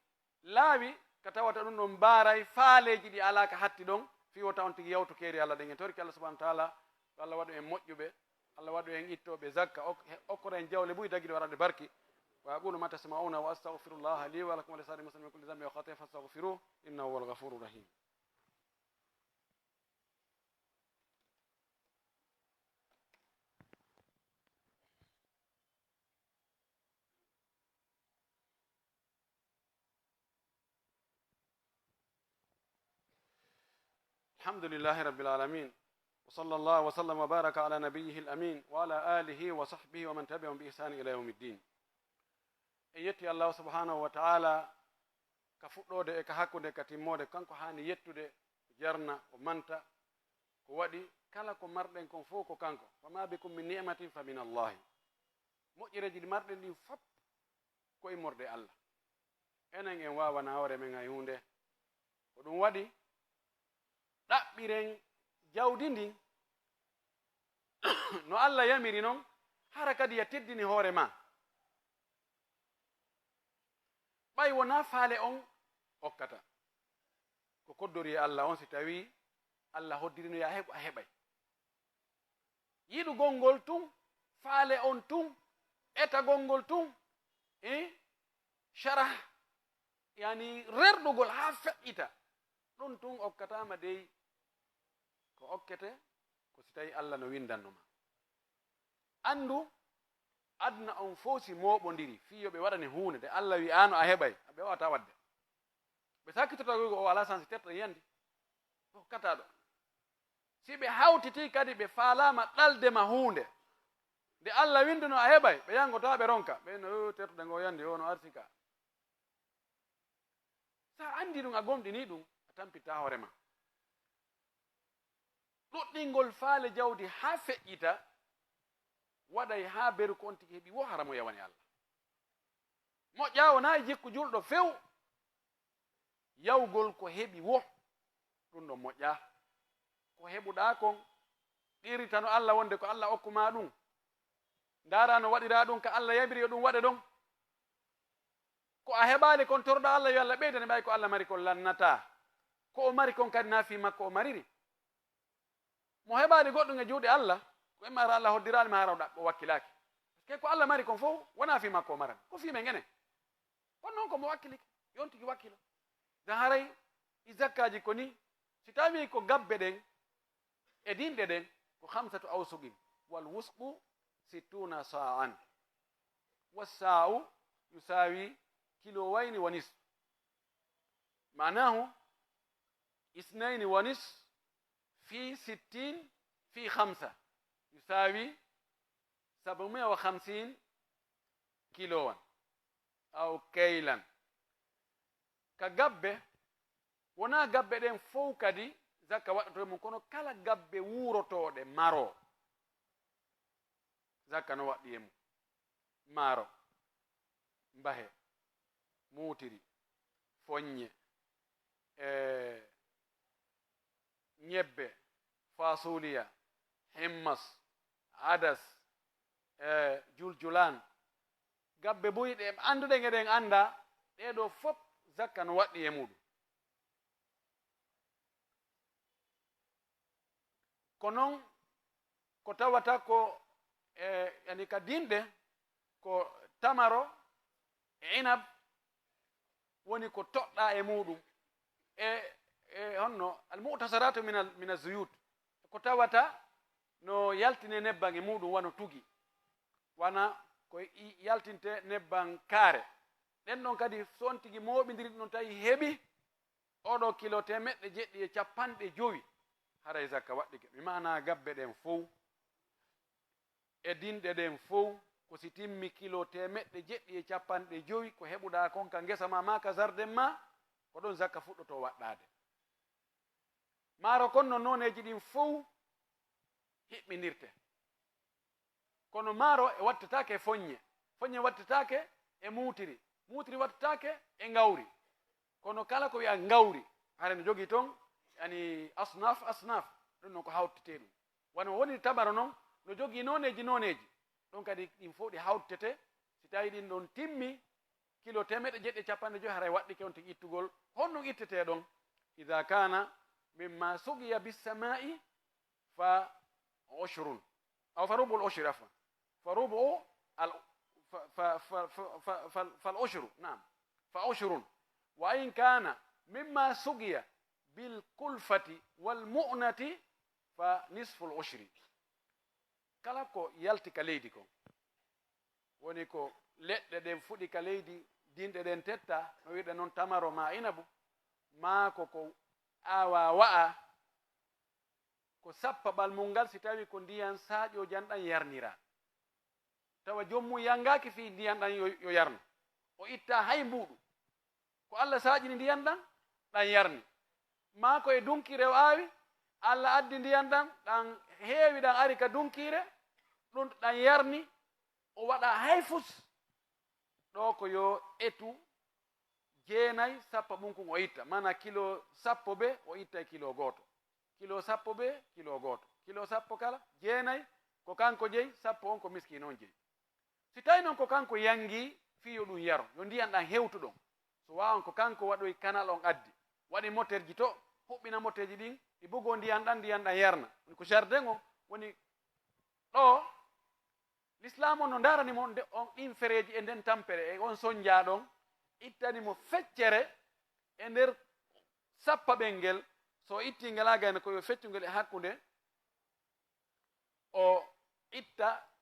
laawi ka tawata ɗum ɗon mbaaray faaleji ɗi alaka hatti ɗon fiwota on tigi yawtu keeri Allah ɗen en torki Allah subhanahu wa taala Allah waɗu en moƴƴuɓe Allah waɗu en ittoɓe zakka okkora en jawle buy daguiɗe waɗade barki wa aqulu ma tasma'una wa astaghfirullaha li wa lakum wa lisa'iril muslimin min kulli dhanbin wa khati'atin fastaghfiruhu innahu huwal ghafurur rahim. الحمد لله رب العالمين وصلى الله وسلم وبارك على نبيه الأمين وعلى آله وصحبه ومن تبعهم بإحسان إلى يوم الدين. يتي الله سبحانه وتعالى كفؤدode e ka hakkunde ka timmode kanko hani yettude jarna o manta ko wadi kala ko marden kon fof ko kanko fama bikum min ni'matin fa min Allah moƴƴereji ɗi marɗen ɗi fop koye morde Allah enen en wawana hoore men hay hunde ko ɗum waɗi ɗaɓɓiren jawdi ndin no Allah yamiri noon hara kadi ya teddini hoore ma ɓay wona faale on okkata ko koddori e Allah on si tawi Allah hoddirino ya heɓa heɓay yiɗugol ngol tun faale on tun etagol ngol tun sharah yani rerɗugol ha feƴƴita ɗum tun okkatama dey ko okkete ko si tawi Allah no windannoma andu adna on fof si moɓodiri fiyo ɓe waɗani hunde nde Allah wi ano a heɓay ɓe wawata wadde ɓe sakkitotagoygo o ala sansi tetta yiyandi hokkataɗo si ɓe hawtiti kadi ɓe faalama ɗaldema hunde nde Allah winduno a heɓay ɓe yangotoa ɓe ronka ɓe no tertude ngo yandi o no arsika sa andi ɗum a gomɗini ɗum a tampitta hoorema ɗuɗɗingol faale jawdi ha feƴƴita waɗay ha beru ko on tigi heɓi wo hara mo yawani Allah moƴƴa wona e jikku julɗo few yawgol ko heɓi wo ɗum ɗon moƴƴa ko heɓuɗa kon ɗiritano Allah wonde ko Allah okkuma ɗum ndara no waɗira ɗum ka Allah yamiri yo ɗum waɗe ɗon ko a heɓali kon torɗa Allah yo Allah ɓeydane ɓay ko Allah mari kon lannata ko o mari kon kadi nafi makko o mariri mo heɓali goɗɗum e juuɗe Allah ko mara Allah hoddirani ma haraw ɗaɓɓo wakkilaki ke ko Allah mari kon fof wona fi makko o marani ko fime ngene on noon komo wakkilike yontiki wakkilo da haray i zakkaji ko ni si tawi ko gabbe ɗen e dinɗe ɗen ko 5 awsugin wal wusqu 60 sa'an wassa'u yusawi kilowaini wa nisf معناه 2 ونصف في 60 في 5 يساوي 750 كيلوا أو كيلا كجبة ونا جبة دين فوق دي ذاك وقت ممكن كلا جبة وورتو ده مارو ذاك نوع ديم مارو مبه موتري فوني ñebbe fasuliya himmas adas juljulan gabbe buyɗe anduɗe eɗen anda ɗeɗo fop zakka no waɗɗi e muɗum ko noon ko tawata ko yani ka dinɗe ko tamaro e inab woni ko toɗɗa e muɗum honno almutasaratu min azuyut ko tawata no yaltine nebban e muɗum wano tugi wana ko yaltinte nebban kaare ɗen ɗon kadi son tigi moɓidiri ɗum tawi heɓi oɗo kilo 750 haray zakka waɗɗike mi mana gabbe ɗen fof e dinɗe ɗen fof ko si timmi kilo 750 ko heɓuɗa kon ka ngesa ma ka zarden ma ko ɗon zakka fuɗɗoto waɗɗade maaro kon no noneji ɗin fof hiɓɓinirte kono maaro e wattatake e foññe wattatake e muutiri wattatake e ngawri kono kala ko wiya ngawri hare no jogii toon yani asnaf ɗum noon ko hawtete ɗum wano woni tabaro noon no jogii noneji ɗon kadi ɗin fof ɗi hawtete si tawi ɗin ɗon timmi kilo 750 haray waɗɗike on tigi ittugol honɗum ittete ɗon ida kana mimma sugiya bissamai fa ushrun aw fa rubu al-ushri afwan fa rubu fal ushru na'am fa ushrun wa in kana mimma sugiya bil kulfati wal mu'nati fa nisfu al-ushri kala ko yalti ka leydi ko woni ko leɗɗe ɗen fuɗi ka leydi dinɗe ɗen tetta no wiɗa noon tamaro ma inabu ma ko awa wa'a ko sappaɓal mum ngal si tawi ko ndiyan saaƴo janɗan yarnira tawa jommu yangaki fi ndiyan ɗan yo yarno o itta hay mbuɗu ko Allah saaƴini ndiyan ɗan yarni ma ko e dunkire o aawi Allah addi ndiyan ɗan heewi ɗan ari ka dunkire ɗum ɗan yarni o waɗa hay fus ɗo ko yo etu jeenayi sappo ɓunkun o itta mana kilo sappo be o itta e kilo gooto kilo sappo be kilo gooto kilo sappo kala jeenayi ko kanko jeyi sappo on ko miskine on jeyi si tawi noon ko kanko yangi fiyo ɗum yaro yo ndiyan ɗan hewtuɗon so wawan ko kanko waɗoy kanal on addi waɗi moterji to huɓɓina moteji ɗin ɗi bugo ndiyan ɗan yarna ko jardin on woni ɗo l'islam on no daranimo on ɗin fereji e nden tampere e on soñjaɗon ittanimo feccere e nder sappaɓel ngel so itti ngala gayno koyo feccugel e hakkude o itta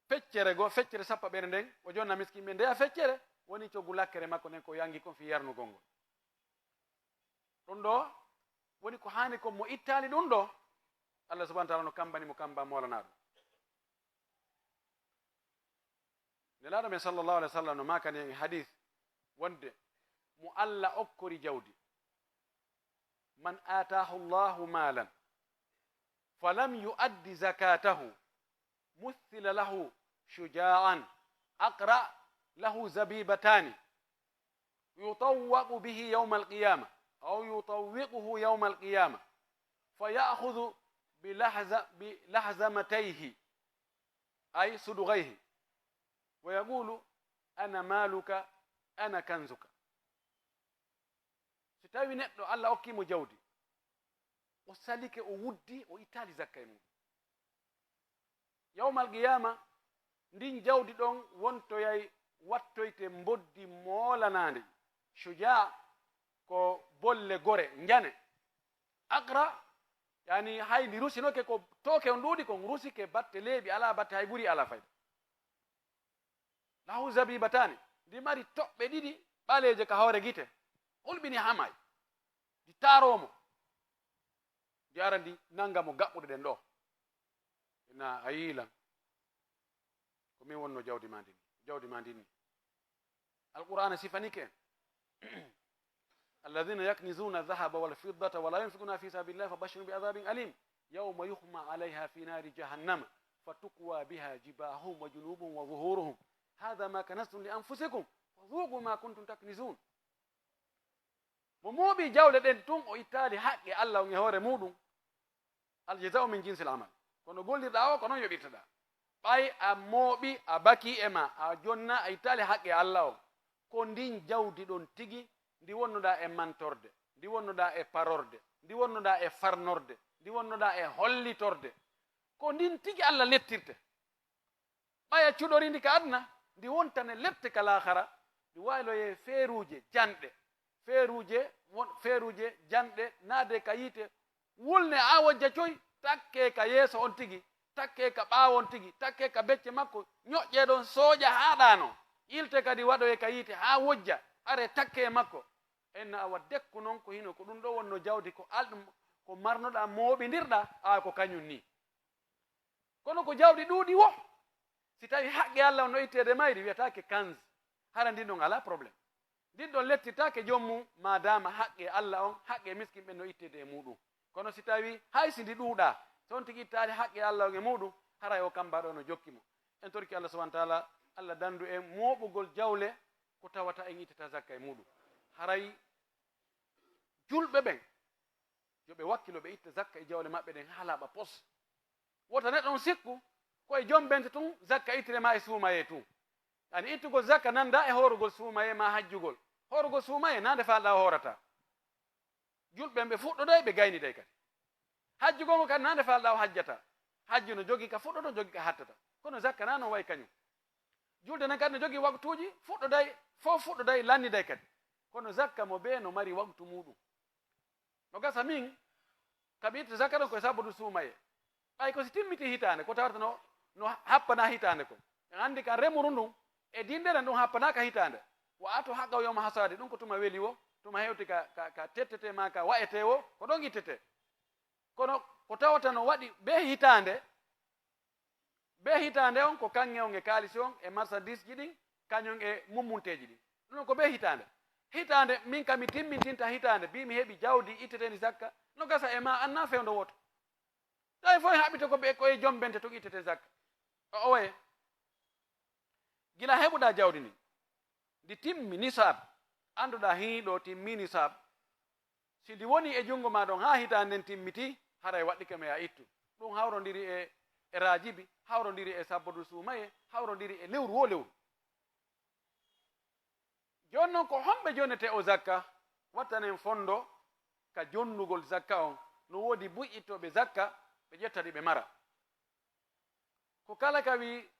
feccere sappaɓere nden o jonna miskimɓe ndeya feccere woni coggu lakkere makko nden ko yangi kon fi yarnugol ngol ɗum ɗo woni ko hani kon mo ittali ɗum ɗo Allah subhanahu wa ta'ala no kambani mo kamba molana ɗum nelaɗo men sallallahu alaihi wa sallam no makani en hadith wonde mo Allah okkori jawdi man atahu llahu malan falam yuaddi zakatahu مثل له شجاعا أقرأ له زبيبتان يطوق به يوم القيامة أو يطوقه يوم القيامة فيأخذ بلحزمتيه أي صدغيه ويقول أنا مالك أنا كنزك ستاوي نقل الله أوكي مجودي وسالك أودي وإتالي زكايمو yawmal qiyama ndin jawdi ɗon wontoyay wattoyte mboddi moolanande shuja ko bolle gore njane aqra yani hay ndi rusinoke ko tooke on ɗuuɗi kon rusike batte leeɓi ala batte hay ɓuri ala fayda lahu zabibatani ndi mari toɓɓe ɗiɗi ɓaleeje ka hawre gite ulɓini hamay ndi taaromo ndi ara ndi nangamo gaɓɓude ɗen ɗo na a yiilan ko min wonno jawdi ma ndinni alqur'ana sifanike alladhina yaknizuna dhahaba wal fiddata wala yunfiquna fi sabilillahi fabashshirhum bi'adhabin alim yawma yuhma 'alayha fi nari jahannama fatukwa biha jibahum wa junubuhum wa zuhuruhum hadha ma kanastum li anfusikum fadhuqu ma kuntum taknizun mo mooɓi jawle ɗen tun o ittali haqqe Allah on e hoore muɗum aljaza'u min jinsil amal kono gollirɗa o ko noon yoɓirteɗa ɓay a mooɓi a baki e ma a jonna a ittali haqqe Allah o ko ndin jawdi ɗon tigi ndi wonnoɗa e mantorde ndi wonnoɗa e parorde ndi wonnoɗa e farnorde ndi wonnoɗa e hollitorde ko ndin tigi Allah lettirte ɓaya cuɗori ndi ka adna ndi wontane lette ka lahara ndi wayloye feeruje janɗe feeruje janɗe naade ka yiite wulne a wojja coy takke ka yeeso on tigi takke ka ɓaawo on tigi takke ka becce makko ñoƴƴe ɗon sooƴa haaɗano ilte kadi waɗoye ka yiite ha wojja are takke e makko enno awa dekku noon ko hino ko ɗum ɗo wonno jawdi ko alɗum ko marnoɗa mooɓindirɗa a ko kañum ni kono ko jawɗi ɗuuɗi wo si tawi haqqe Allah no ittede mayri wiyatake kanz hara ndin ɗon ala probléme ndin ɗon lettitake jommum madama haqqe Allah on haqqe miskin ɓe no ittede e muɗum kono si tawi hay si ndi ɗuuɗa so on tigi ittade haqqe Allah e muɗum haray o kambaɗo no jokkimo en torki Allah subahana taala Allah dandu en mooɓugol jawle ko tawata en ittata zakka e muɗum haray julɓe ɓen yoɓe wakkilo ɓe itta zakka e jawle maɓɓe ɗen ha laaɓa pos wota neɗɗon sikku koye jombente tun zakka ittire ma e suumaye tun yani ittugol zakka nanda e horugol suumaye ma hajjugol horugol suumaye nande falɗa o horata julɓen ɓe fuɗɗoɗay ɓe gayniday kadi hajjugol ngo kadi nande falɗa o hajjata hajju no jogi ka fuɗɗoto jogi ka hattata kono zakka na no way kañum julde nen kadi no jogi waktuji fuɗɗoday fof fuɗɗoday lanniday kadi kono zakka mo ɓe no mari waktu muɗum no gasa min kaɓe itta zakka ɗon koye sabudu suumaye ɓay ko si timmiti hitande ko tawata no happana hitande ko en andi kan remuru ndun e dindere ndun happanaka hitande wa ato haqqa yawma hasade ɗum ko tuma weeli wo tuma hewti ka tettete ma ka wa'ete wo ko ɗon ittete kono ko tawata no waɗi be hitande on ko kanŋe on e kaalisi on e marchandise ji ɗin kañum e mummunteji ɗin ɗum ko be hitande min kam mi timmintinta hitande bi mi heɓi jawdi itteteni zakka no gasa e ma anna fewndo woto tawi fof haɓite ko ɓe koye jombente to ittete zakka o waye gila heɓuɗa jawdi ndi ndi timmi nisab annduɗa hiiɗo timmi nisab si ndi woni e junngo ma ɗon ha hitande nden timmiti haray waɗɗike ma ya ittu ɗum hawrodiri e rajibi hawrodiri e sabbodu suumaye hawrodiri e lewru wo lewru joni noon ko homɓe jonnete o zakka wattanen fondo ka jonnugol zakka on no woodi buyittoɓe zakka ɓe ƴettadi ɓe mara ko kala ka wi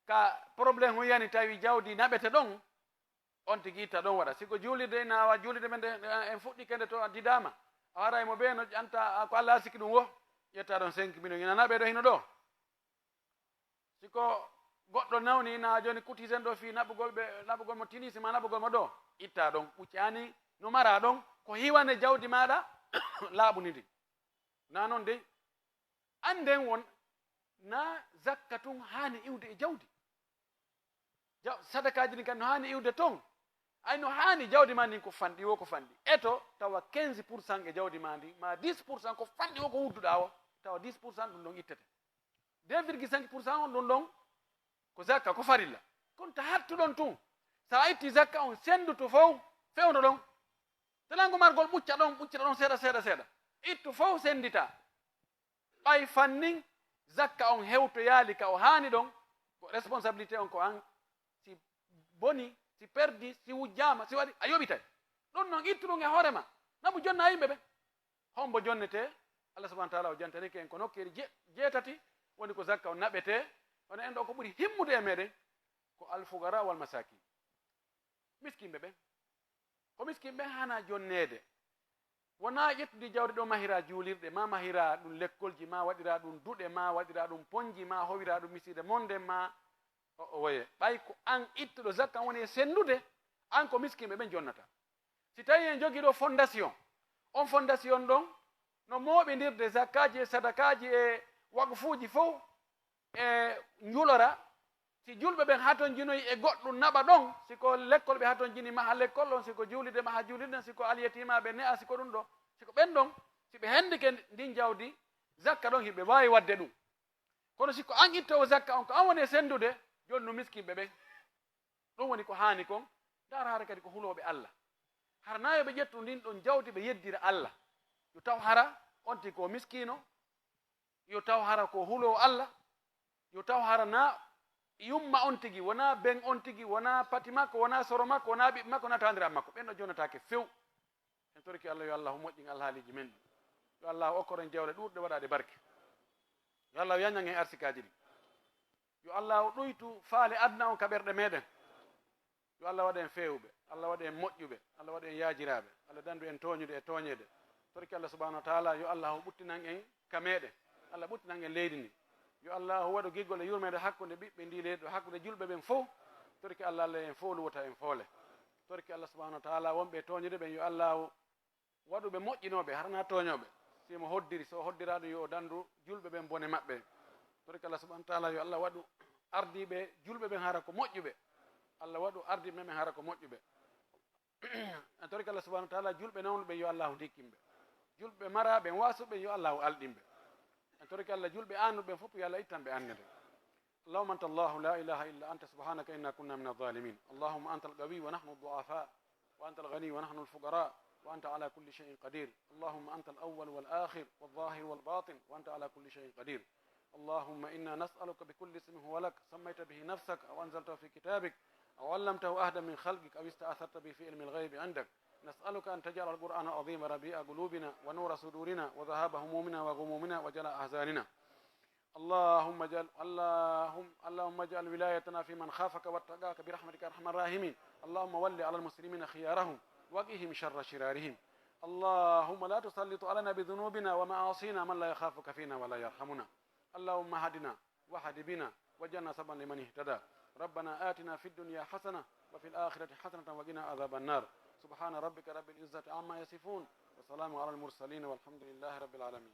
ka probléme huyani tawi jawdi naɓete ɗon on tigi itta ɗon waɗa siko juulirde ina awa juulirde men en fuɗɗi kende to didama a wara mo ɓe no ƴanta ko allah sikki ɗum wo ƴetta ɗon 5 million ina naɓe ɗo hino ɗo siko goɗɗo nawni ina joni kutisen ɗo fi naɓugol mo tinisi ma naɓugol mo ɗo itta ɗon ɓuccani no mara ɗon ko hiwane jawdi maɗa laaɓuni ndi na noon dey anden won na zakka tun hani iwde e jawdi sadakaji ɗin kadi no hani iwde ton ay no hani jawdi ma ndin ko fanɗi wo ko fanɗi eto tawa 15% e jawdi ma ndi ma 10% ko fanɗi wo ko wudduɗa o tawa 10% ɗum ɗon ittete 2,5% on ɗum ɗon ko zakka ko farilla kono to hattuɗon tun sa itti zakka on senduto fof fewno ɗon telango margol ɓuccita ɗon seeɗa ittu fof sendita ɓay fannin zakka on hewto yaali ka o hani ɗon ko responsabilité on ko an si boni si perdi si wujjama si waɗi a yoɓitay ɗum noon ittu ɗum e hoorema nabu jonna yimɓe ɓe hombo jonnete allah subahana taala o jantanike en ko nokkeri jeetati woni ko zakka o naɓete hono en ɗo ko ɓuri himmude e meɗen ko alfugara wal masakin miskimɓe ɓen ko miskimɓe hana jonnede wona ƴettude jawdi ɗo mahira juulirɗe ma mahira ɗum lekkolji ma waɗira ɗum duɗe ma waɗira ɗum ponji ma howira ɗum miside monde ma o woye ɓay ko an ittuɗo zakka woni e sendude an ko miskimɓe ɓen jonnata si tawi en jogui ɗo fondation on fondation ɗon no moɓidirde zakkaji e sadakaji e waqfuji fof e julora si julɓe ɓen haton jinoyi e goɗɗum naɓa ɗon siko lekkol ɓe haton jini maha lekkol ɗon siko juulide maha juulirɗen siko alyetimaɓe ne'a siko ɗum ɗo siko ɓen ɗon si ɓe hendike ndin jawdi zakka ɗon hiɓe wawi wadde ɗum kono siko an ittowo zakka on ko an woni e sendude joni no miskimɓe ɓen ɗum woni ko hani kon dara hara kadi ko huloɓe allah hara nayoɓe ƴettu ndin ɗon jawdi ɓe yeddira allah yo taw hara on tigi ko miskino yo taw hara ko hulowo allah yo taw hara na yumma on tigi wona ben on tigi wona pati makko wona soro makko wona ɓiɓɓe makko wona tawdiram makko ɓen ɗo jonnatake few en torki allah yo allahu moƴƴin alhaaliji men ɗi yo allahu okkoren jawle ɗuɗɗe waɗade barke yo allahu yañan en arsikaji ɗi yo allahu ɗoytu faale adna on ka ɓerɗe meɗen yo allah waɗa en fewɓe allah waɗa en moƴƴuɓe allah waɗa en yaajiraɓe allah dandu en toñude e toñede torki allah subahanahu wa taala yo allahu ɓuttinan en ka meɗen allah ɓuttinan en leydi ndi yo allahu waɗu giggol e yurmede hakkude ɓiɓɓe ndi leydi ɗo hakkude julɓe ɓen fof torki allah allah en fof luwata en foole torki allah subahanahu wa taala wonɓe toñude ɓen yo allahu waɗuɓe moƴƴinoɓe harana toñoɓe simo hoddiri so hoddiraɗo yo dandu julɓe ɓen bone maɓɓe torki allah subahanahu wa taala yo allah waɗu ardiɓe julɓe ɓen hara ko moƴƴuɓe allah waɗu ardiɓe men hara ko moƴƴuɓe en torki allah subahanahu wa taala julɓe nawnuɓe yo allahu dikkinɓe julɓe maraɓe wasuɓe yo allahu alɗinɓe en torki allah julɓe annuɓe fof yo allah ittanɓe annede اللهم أنت الله لا إله إلا أنت سبحانك إنا كنا من الظالمين اللهم أنت القوي ونحن الضعفاء وأنت الغني ونحن الفقراء وأنت على كل شيء قدير اللهم أنت الأول والآخر والظاهر والباطن وأنت على كل شيء قدير اللهم إنا نسألك بكل اسم هو لك سميت به نفسك أو أنزلته في كتابك أو علمته أحدا من خلقك أو استأثرت به في علم الغيب عندك نسألك أن تجعل القرآن العظيم ربيع قلوبنا ونور صدورنا وذهاب همومنا وغمومنا وجلاء أحزاننا اللهم اجعل ولايتنا في من خافك واتقاك برحمتك يا ارحم الراحمين اللهم ول على المسلمين خيارهم وقهم شر شرارهم اللهم لا تسلط علينا بذنوبنا ومعاصينا من لا يخافك فينا ولا يرحمنا اللهم هدنا وهد بنا وجعلنا سببا لمن اهتدى ربنا آتنا في الدنيا حسنة وفي الآخرة حسنة وقنا عذاب النار سبحان ربك رب العزة عما يصفون وسلام على المرسلين والحمد لله رب العالمين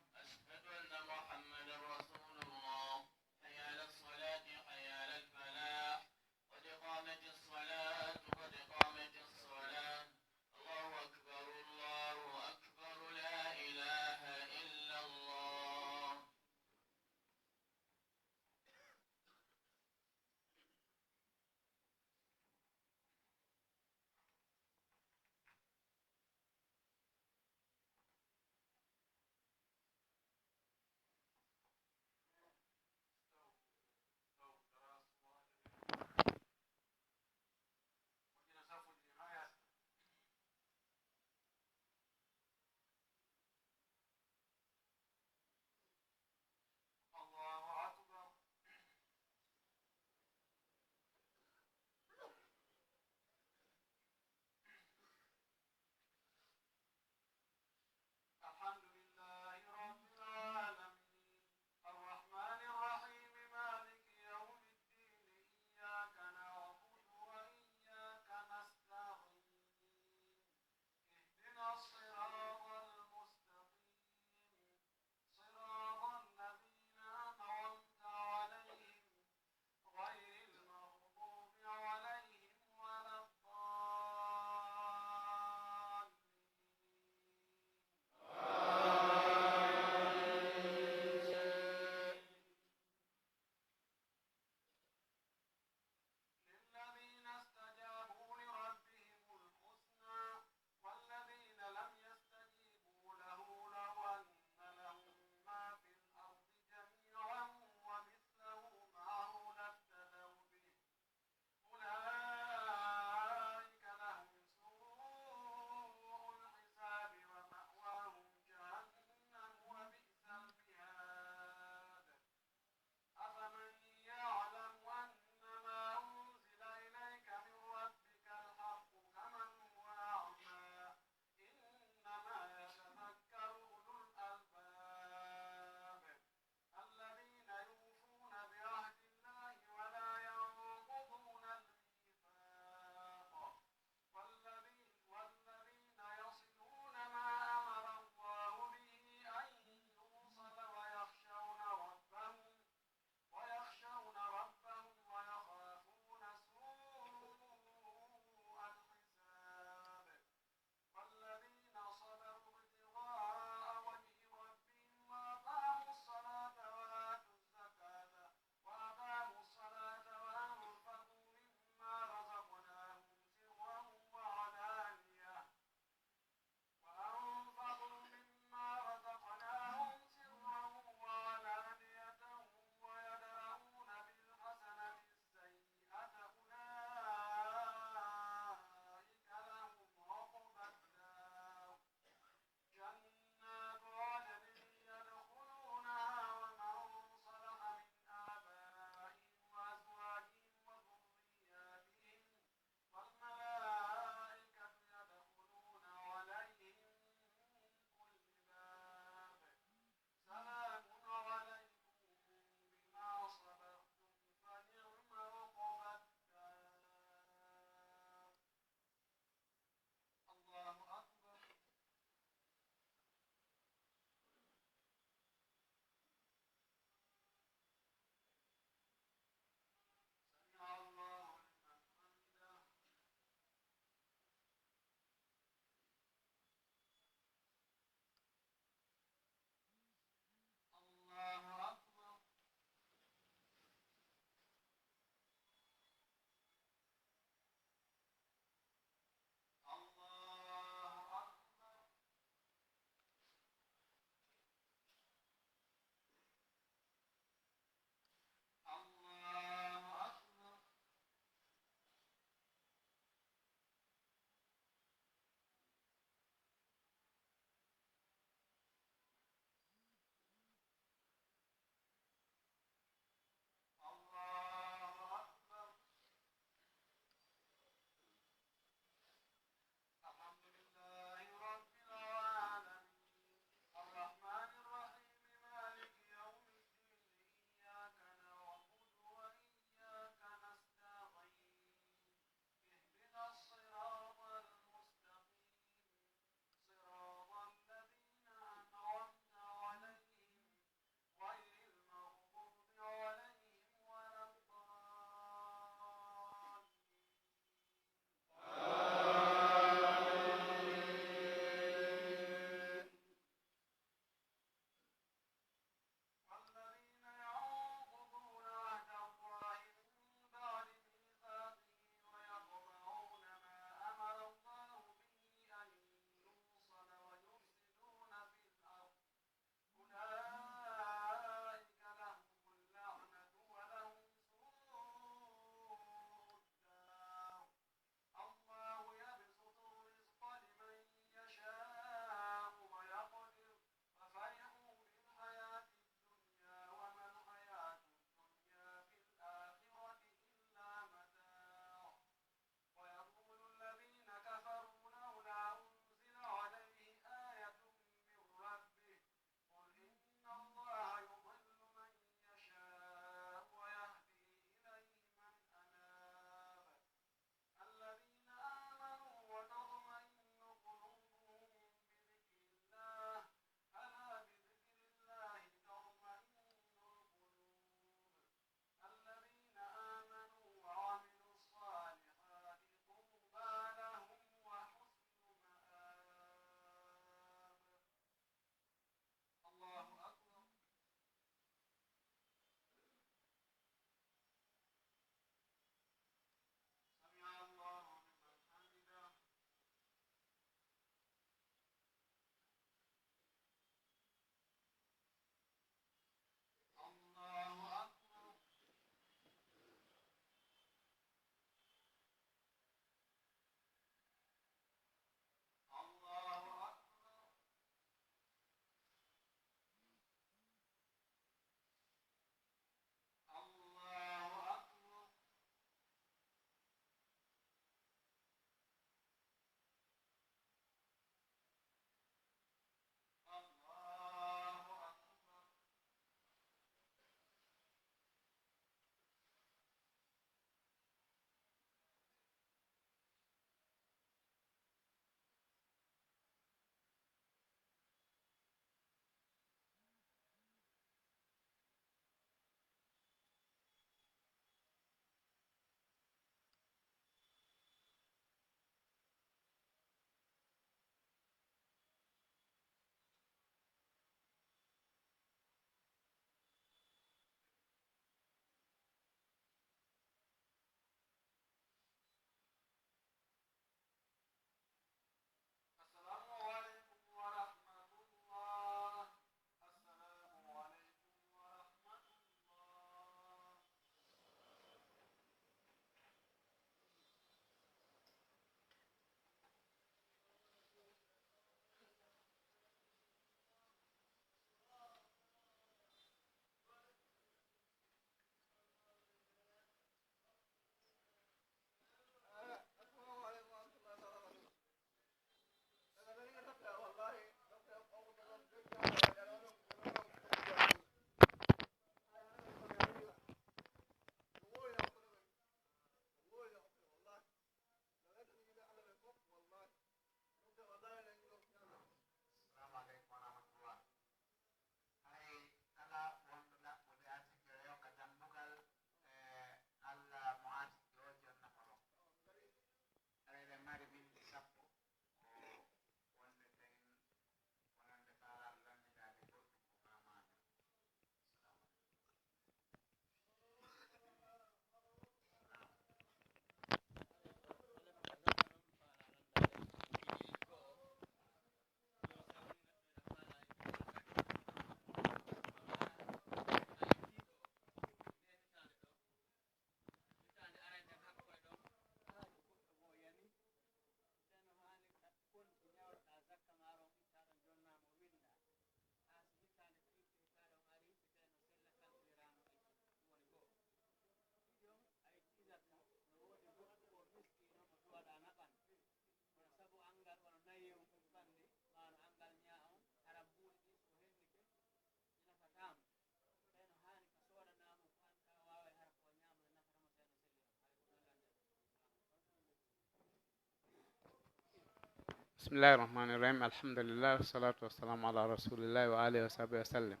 Bismillahirrahmanirrahim. Alhamdulillah, wassalatu wassalamu ala rasulillah wa alihi wa sahbihi wa sallam.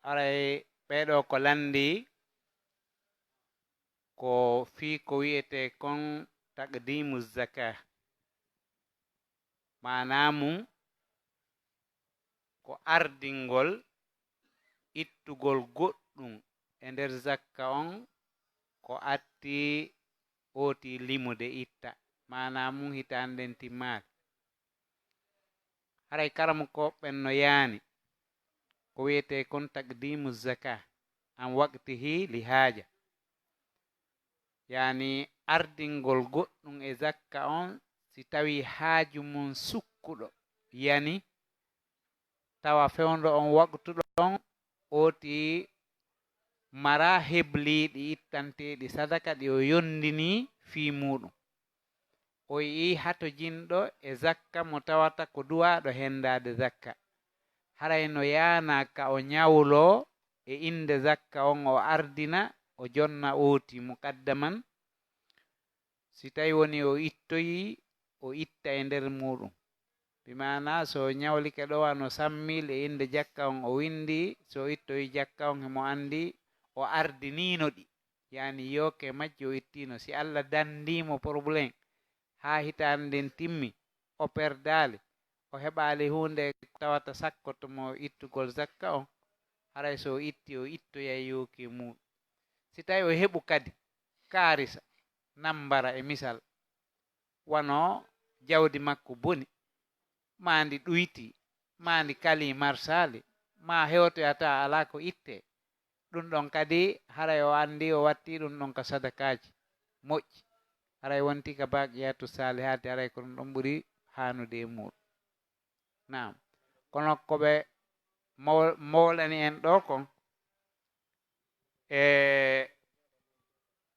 Aray ɓeɗo ko landi ko fi ko wiyete kon taqdimu zaka, manamum ko ardingol ittugol goɗɗum e nder zakka on ko atti oti limude itta, manamum hitanden timmaki. haray karam ko ɓen no yaani ko wiyete kon taqdimu zaka an waqtihi li haaja, yani ardingol goɗɗum e zakka on si tawi haaju mum sukkuɗo yani tawa fewndo on waqtu ɗon oti mara hebliɗi ittanteɗi sadaka ɗi o yondini fi muɗum, o yi hato jinɗo e zakka mo tawata ko duwaɗo hendade zakka. haray no yana ka o nyawlo e inde zakka on o ardina o jonna oti muqaddaman, si tawi woni o ittoyi o itta e nder muɗum, bimana so nyawlike ɗo wano sammil e inde jakka on o windi, so ittoyi jakka on hemo andi o ardinino ɗi, yani yoke majji o ittino. si Allah dandimo probléme ha hitanden timmi o perdali o heɓali hunde tawata sakkotomo ittugol zakka on, haray so itti o ittoyay yoke muɗum. si tawi o heɓu kadi karisa nambara e misal wano jawdi makko boni, mandi ɗuyti, mandi kali marsali, ma hewtoyata ala ko itte, ɗum ɗon kadi haray o andi o watti ɗum ɗon ka sadakaji moƴƴi, haray wonti ka baqiyatu salihati, haray ko ɗum ɗon ɓuri hanude e muɗum. Naam, kono koɓe mawlani en ɗo kon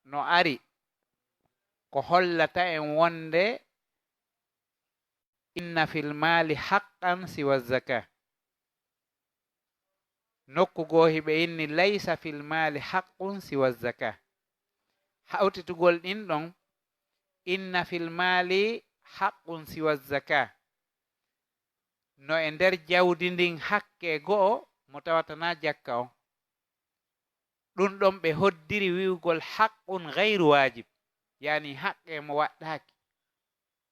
no ari ko hollata en wonde inna fil mali haqqan siwa zaka. nokku goo hiɓe inni laysa fil mali haqqun siwa zaka. hawtitugol ɗin ɗon inna fil mali haqqun siwa zaka, no e nder jawdi ndin hakke go'o mo tawatana jakka on, ɗum ɗon ɓe hoddiri wiwgol haqqun gayru wajib, yani haqqe mo waɗɗaki.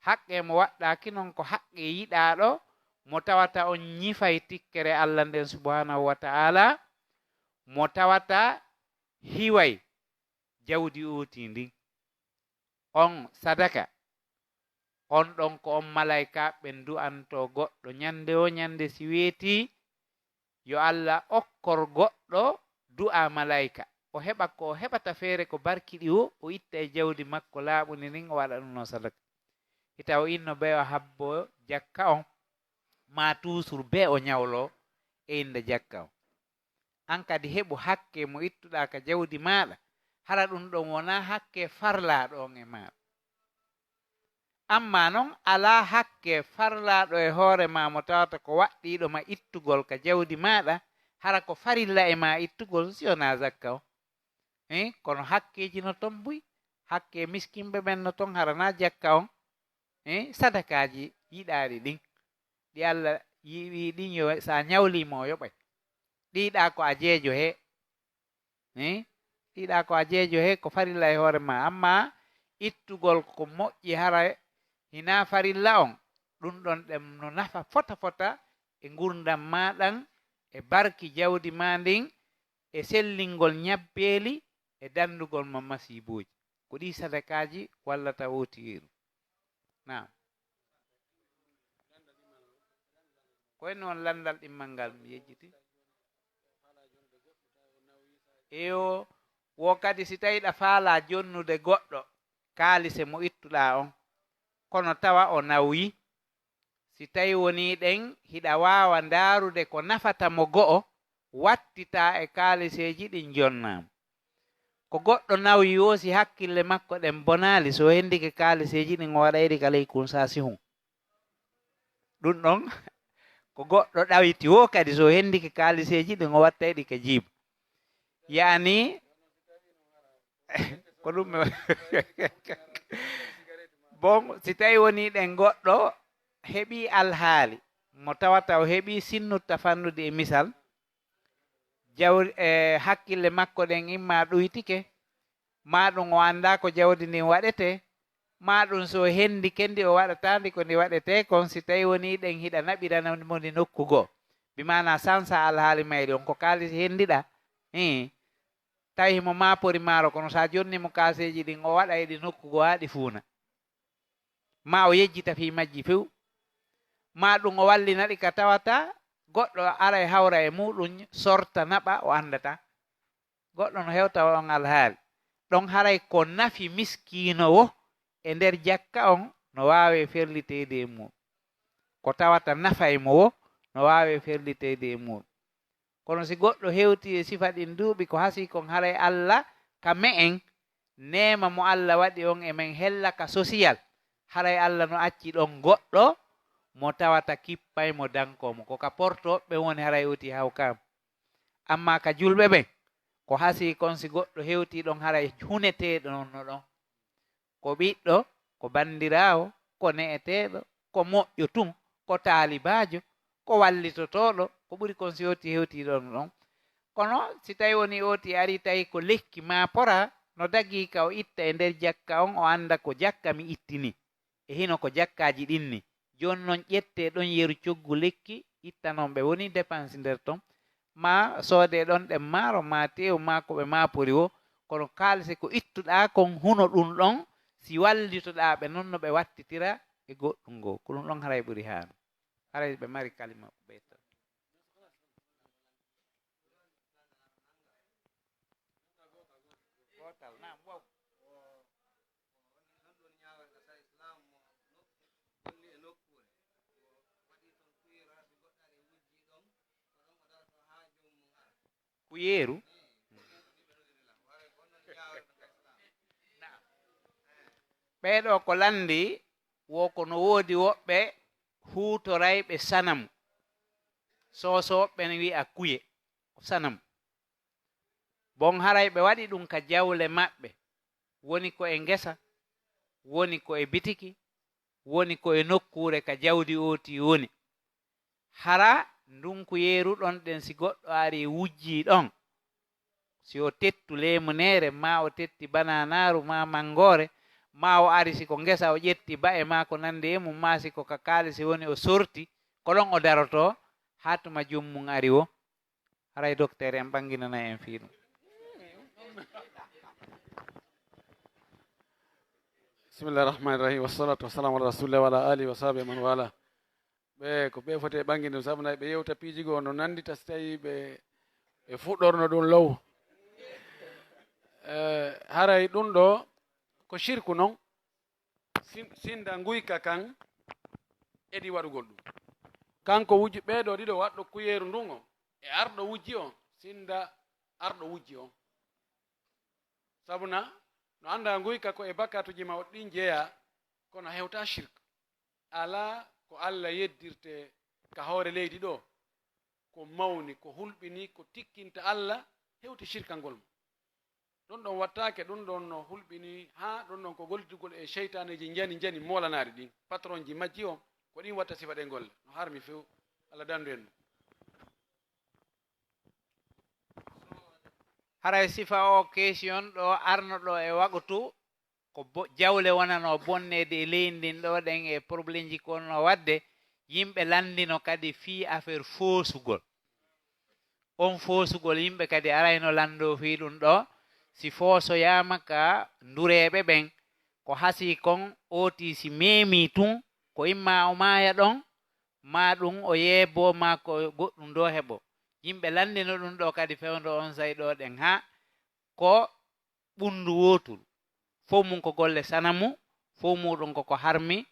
haqqe mo waɗɗaki noon ko haqqe yiɗaɗo mo tawata on ñifay tikkere Allah nden subhanahu wa ta'ala, mo tawata hiway jawdi oti ndin. on sadaka on ɗon ko on malaika ɓen du'anto goɗɗo nyande o nyande, si weeti yo Allah okkor goɗɗo du'a malaika o heɓa ko o heɓata feere ko barkiɗi o itta e jawdi makko laaɓuni nin o waɗa ɗum no sadaka. hita o inno be o habbo jakka on, ma toujours be o nyawlo e inde jakka on. an kadi heɓu hakke mo ittuɗa ka jawdi maɗa, hara ɗum ɗon wona hakke farlaɗo on e maɗa. amma noon ala hakke farlaɗo e hoore ma mo tawata ko waɗɗiɗo ma ittugol ka jawdi maɗa, hara ko farilla e ma ittugol si wona zakka o. kono hakkeji no ton buy, hakke miskimɓe ɓen no ton, harana jakka on. sadakaji yiɗaɗi ɗin ɗi Allah yiwi ɗin yo sa nyawlimo o yoɓay, ɗiɗa ko a jeejo he, ɗiɗa ko a jeejo he ko farilla e hoore ma. amma ittugol ko moƴƴi hara hina farilla on, ɗum ɗon ɗem no nafa fota fota e gurdam maɗan e barki jawdi ma ndin e sellingol ñabbeeli e dandugol ma masibuji. ko ɗi sadakaji wallata wotiru. Naam, koye noon landal ɗimmal ngal mi yejjiti. eyo wo kadi si tawiɗa faala jonnude goɗɗo kaalise mo ittuɗa on, kono tawa o nawyi, si tawi woni ɗen hiɗa wawa ndarude ko nafata mo go'o, wattita e kaaliseji ɗin jonnama. ko goɗɗo nawyi o si hakkille makko ɗen bonali, so hendike kaaliseji ɗin o waɗayɗi ka ley kunsasi hun. ɗum ɗon ko goɗɗo ɗawiti o kadi so hendike kaaliseji ɗin o wattayɗi ka jiiba, yani ko ɗum mi bon si tawi woni ɗen goɗɗo heɓi alhaali mo tawata o heɓi sinnutta fannude e misal jawdi hakkille makko ɗen imma ɗoytike ma ɗum o annda ko jawdi ndin waɗete ma ɗum so hendi kendi o waɗatandi ko ndi waɗete kon si tawi woni ɗen hiɗa naɓiranamo ndi nokku goo bimana sansa alhaali mayri on ko kaalis hendiɗa tawi mo mapori maaro kono sa jonni mo kaseji ɗin o waɗa eɗi nokku goo ha ɗi fuuna ma o yejjita fi majji few ma ɗum o wallinaɗi ka tawata goɗɗo ara e hawra e muɗum sorta naɓa o andata goɗɗo no hewta on alhaali ɗon haray ko nafi miskinowo e nder jakka on no wawe ferlitede e muɗum ko tawata nafay mo wo no wawe ferlitede e muɗum kono si goɗɗo hewti e sifa ɗin duuɓi ko hasi kon haray Allah ka me en nema mo Allah waɗi on e men hella ka social haray Allah no acci ɗon goɗɗo mo tawata kippay mo dankomo ko ka portoɓe woni haray uti haw kam amma ka julɓe ɓen ko hasi kon si goɗɗo hewti ɗon haray huneteɗo nonno ɗon ko ɓiɗɗo ko bandirawo ko ne'eteɗo ko moƴƴo tun ko taalibajo ko wallitotoɗo ko ɓuri kon si hewti ɗon ɗon kono si tawi woni oti ari tawi ko lekki ma pora no dagi ka o itta e nder jakka on o anda ko jakka mi ittini e hino ko jakkaji ɗinni joni noon ƴette ɗon yeru coggu lekki itta noon ɓe woni dépense nder ton ma soode ɗon ɗen maaro ma tew ma ko ɓe mapori wo kono kalse ko ittuɗa kon huno ɗum ɗon si wallitoɗa ɓe noon no ɓe wattitira e goɗɗum ngoo ko ɗum ɗon haray ɓuri haano haray ɓe mari kalima ɓeyta ku yeeru ɓeeɗo ko landi wo kono woodi woɓɓe huutorayɓe sanamu sosoɓe ne wi'a kuye sanamu bon haray ɓe waɗi ɗum ka jawle maɓɓe woni ko e ngesa woni ko e bitiki woni ko e nokkure ka jawdi oti woni hara ndunku yeeruɗon ɗen si goɗɗo ari wujji ɗon si o tettu lemunere ma o tetti bananaru ma mangore ma o ari siko ngesa o ƴetti ba'e ma ko nande e mum ma siko ka kaalisi woni o sorti ko ɗon o daroto hatuma jommum ari wo haray docteur en ɓanginana en fi ɗum bisimillahi rahmani rahim wassalatu wassalamu ala rasulillah wa ala alihi wa sahbihi man wala ɓe ko ɓe foti ɓanginde ɗum sabu nayi ɓe yewta piijigo no nandita so tawi ɓe fuɗɗorno ɗum low haray ɗum ɗo ko shirku noon sinda guyka kan eɗi waɗugol ɗum kanko wujji ɓeeɗo ɗiɗo waɗɗo kuyeeru ndun o e arɗo wujji on sinda arɗo wujji on sabuna no anda guyka ko e bakatuji ma o ɗin jeeya kono hewta shirka ala ko Allah yeddirte ka hoore leydi ɗo ko mawni ko hulɓini ko tikkinta Allah hewti shirka ngol mo ɗum ɗon wattake ɗum ɗon no hulɓini ha ɗum ɗon ko gollitugol e cheytaneji jani molanari ɗin patron ji majji on ko ɗin watta sifa ɗe golle no harmi few Allah dandu en haray sifa o question ɗo arnoɗo e wagotu ko jawle wonano bonnede e leyndin ɗo ɗen e probléme ji ko no wadde yimɓe landino kadi fi affaire foosugol on foosugol yimɓe kadi arayno lando fi ɗum ɗo si foosoyama ka ndureɓe ɓen ko hasi kon oti si memi tun ko imma o maya ɗon ma ɗum o yeebo ma ko goɗɗum do heɓo yimɓe landino ɗum ɗo kadi fewndo on sayi ɗo ɗen ha ko ɓundu wotul fof mum ko golle sanamu fof muɗum koko harmi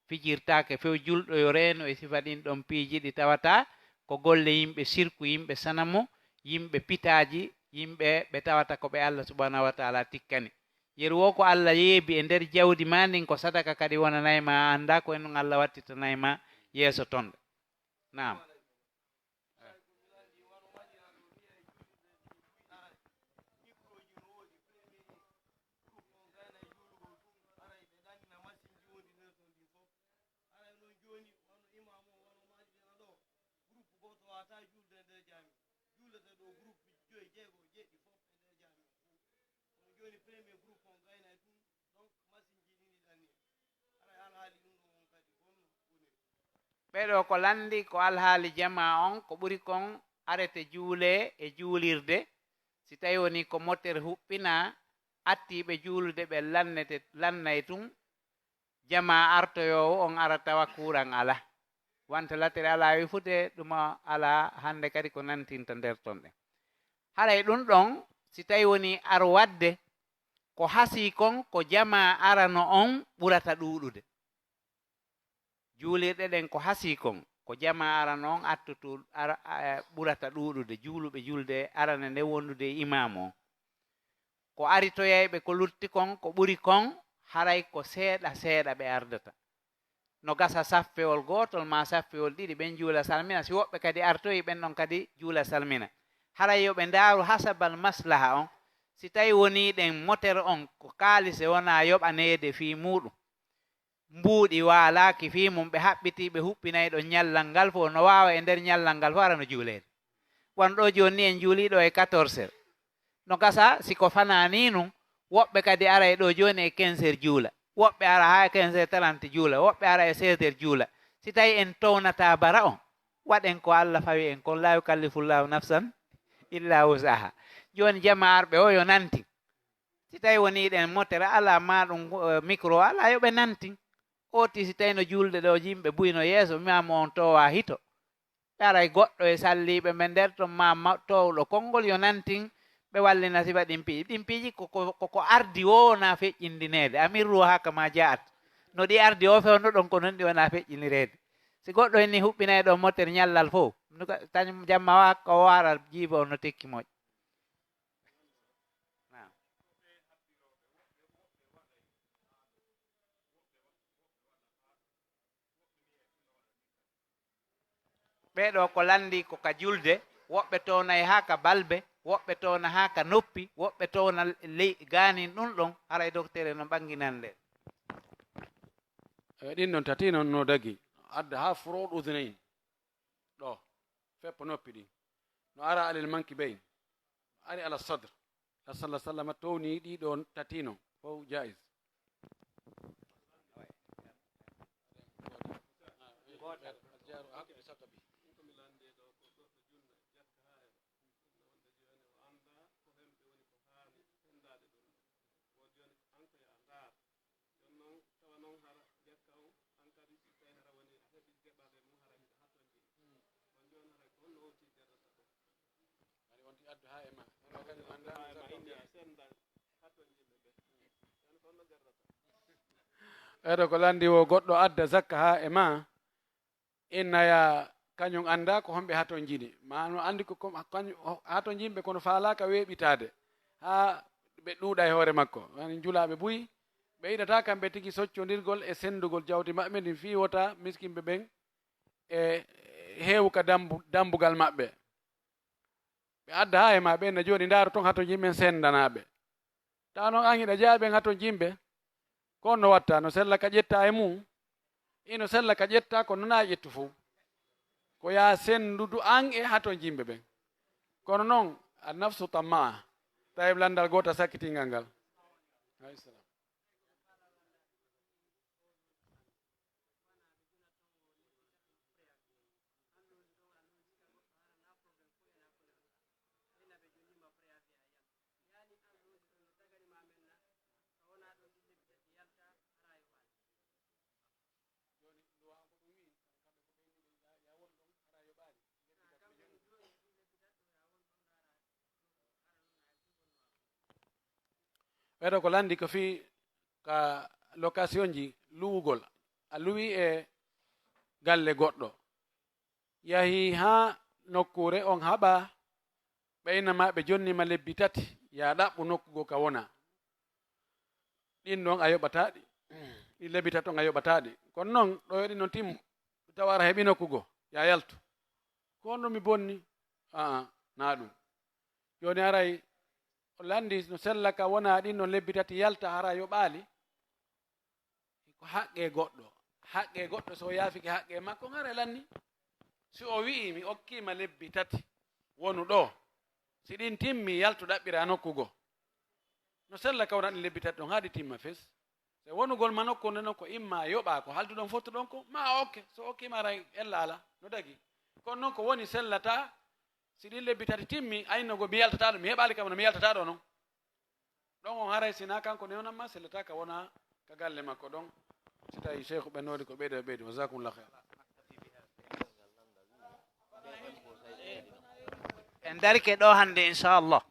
fijirtake few julɗo yo reeno e sifa ɗin ɗon piiji ɗi tawata ko golle yimɓe sirku yimɓe sanamu yimɓe pitaji yimɓe ɓe tawata ko ɓe Allah subhanahu wa taala tikkani yeru wo ko Allah yeebi e nder jawdi ma ndin ko sadaka kadi wonanayma anda ko en ɗum Allah wattitanayma yeeso tonɗo nam ɓeɗo ko landi ko alhaali jama on ko ɓuri kon arete juule e juulirde si tawi woni ko motere huɓɓina attiɓe juulude ɓe lannay tun jama artoyowo on ara tawa kuran ala wante lattere ala wi fude ɗuma ala hande kadi ko nantinta nder ton ɗen haray ɗum ɗon si tawi woni ar wadde ko hasi kon ko jama arano on ɓurata ɗuɗude juulirɗe ɗen ko hasi kon ko jama arano on attutu ɓurata ɗuɗude juuluɓe julde arana nde wondude imam o ko aritoyayɓe ko lutti kon ko ɓuri kon haray ko seeɗa seeɗa ɓe ardata no gasa saffewol gotol ma saffewol ɗiɗi ɓen juula salmina si woɓɓe kadi artoyi ɓen ɗon kadi juula salmina haray yoɓe ndaaru hasabal maslaha on si tawi woni ɗen motere on ko kaalise wona yoɓanede fi muɗum mbuuɗi waalaki fi mum ɓe haɓɓiti ɓe huɓɓinayi ɗo ñallal ngal fo no wawa e nder ñallal ngal fo ara no juulede wonɗo joni en juuliɗo e 14 no gasa siko fanani num woɓɓe kadi ara e ɗo joni e 15 juula woɓɓe ara ha 15:30 juula woɓɓe ara e 16 juula si tawi en townata bara on waɗen ko Allah fawi en kon la yukallifullahu nafsan illa wusaha joni jama arɓe o yo nanti si tawi woni ɗen motere ala ma ɗum micro ala yoɓe nanti oti si tawi no julde ɗo yimɓe buyno yeeso mimamo on towa hito ɓe aray goɗɗo e salliɓe ɓe nder ton ma towɗo konngol yo nantin ɓe wallina siba ɗin piiji koko ardi wona feƴƴindinede amirru haka ma jaat no ɗi ardi o fewno ɗon ko non ɗi wona feƴƴinirede si goɗɗo henni huɓɓinayi ɗo motere ñallal fof tañ jamma wa ko wara jiiba on no tekki moƴƴo ɓeɗo ko landi ko ka julde woɓɓe townay ha ka balbe woɓɓe towna ha ka noppi woɓɓe towna ganin ɗum ɗon haray docteur no ɓanginan nde ɗin ɗon tati noon no dagi adda ha furod udunayin ɗo feppo noppi ɗi no ara alel manki beyin ari ala sadre sallah sallam towni ɗiɗo tati noon fof jais eɗo ko landi o goɗɗo adda zakka ha e ma innaya kañum anda ko homɓe haton jiɗi ma no andi ko haton jimɓe kono faalaka weeɓitade ha ɓe ɗuuɗa e hoore makko ani julaɓe buyi ɓe yiɗata kamɓe tigi soccodirgol e sendugol jawdi maɓɓe ndin fiwota miskimɓe ɓen e heewuka dambugal maɓɓe ɓe adda ha e ma ɓe ne joni ndaaru ton haton jimɓen sendanaɓe ta noon an hiɗa jaaɓen haton jimɓe ko no watta no sella ka ƴetta e mum ino sella ka ƴetta ko nona ƴettu fo ko ya sendudu an e haton jimɓe ɓen kono noon a nafsu tammaa tawi landal gota sakkitingal ngal ɓeɗo ko landi ko fi ka location ji luwugol a luwi e galle goɗɗo yahi ha nokkure on haɓa ɓeynama ɓe jonnima lebbi tati ya ɗaɓɓu nokkugo ka wona ɗin ɗon a yoɓataɗi ɗi lebbi tati on a yoɓataɗi kono noon ɗo yoɗi noon timmu tawara heɓi nokkugo ya yaltu ko on ɗo mi bonni na ɗum joni aray o landi no sella ka wona ɗin no lebbi tati yalta hara yoɓaali ko haqqe goɗɗo so yaafike haqqe makko hara lanni si o wi'i mi okkima lebbi tati wonu ɗo si ɗin timmi yaltu ɗaɓɓira nokkugo no sella kawna ɗin lebbitat ɗon haadi timma fes so wonugol ma nokku nde noon ko imma yoɓa ko halduɗon fottuɗon ko ma okke so okkima ara ella ala no dagi kono noon ko woni sellata si ɗin lebbitati timmi aynogo mi yaltata ɗo mi heɓali kam no mi yaltata ɗo noon ɗon on haray sina kanko newnanma sellata ka wona ka galle makko ɗon si tawi cheikhu ɓennode ko ɓeyde ɓeydi wasakumllah khair en darike ɗo hannde inchallah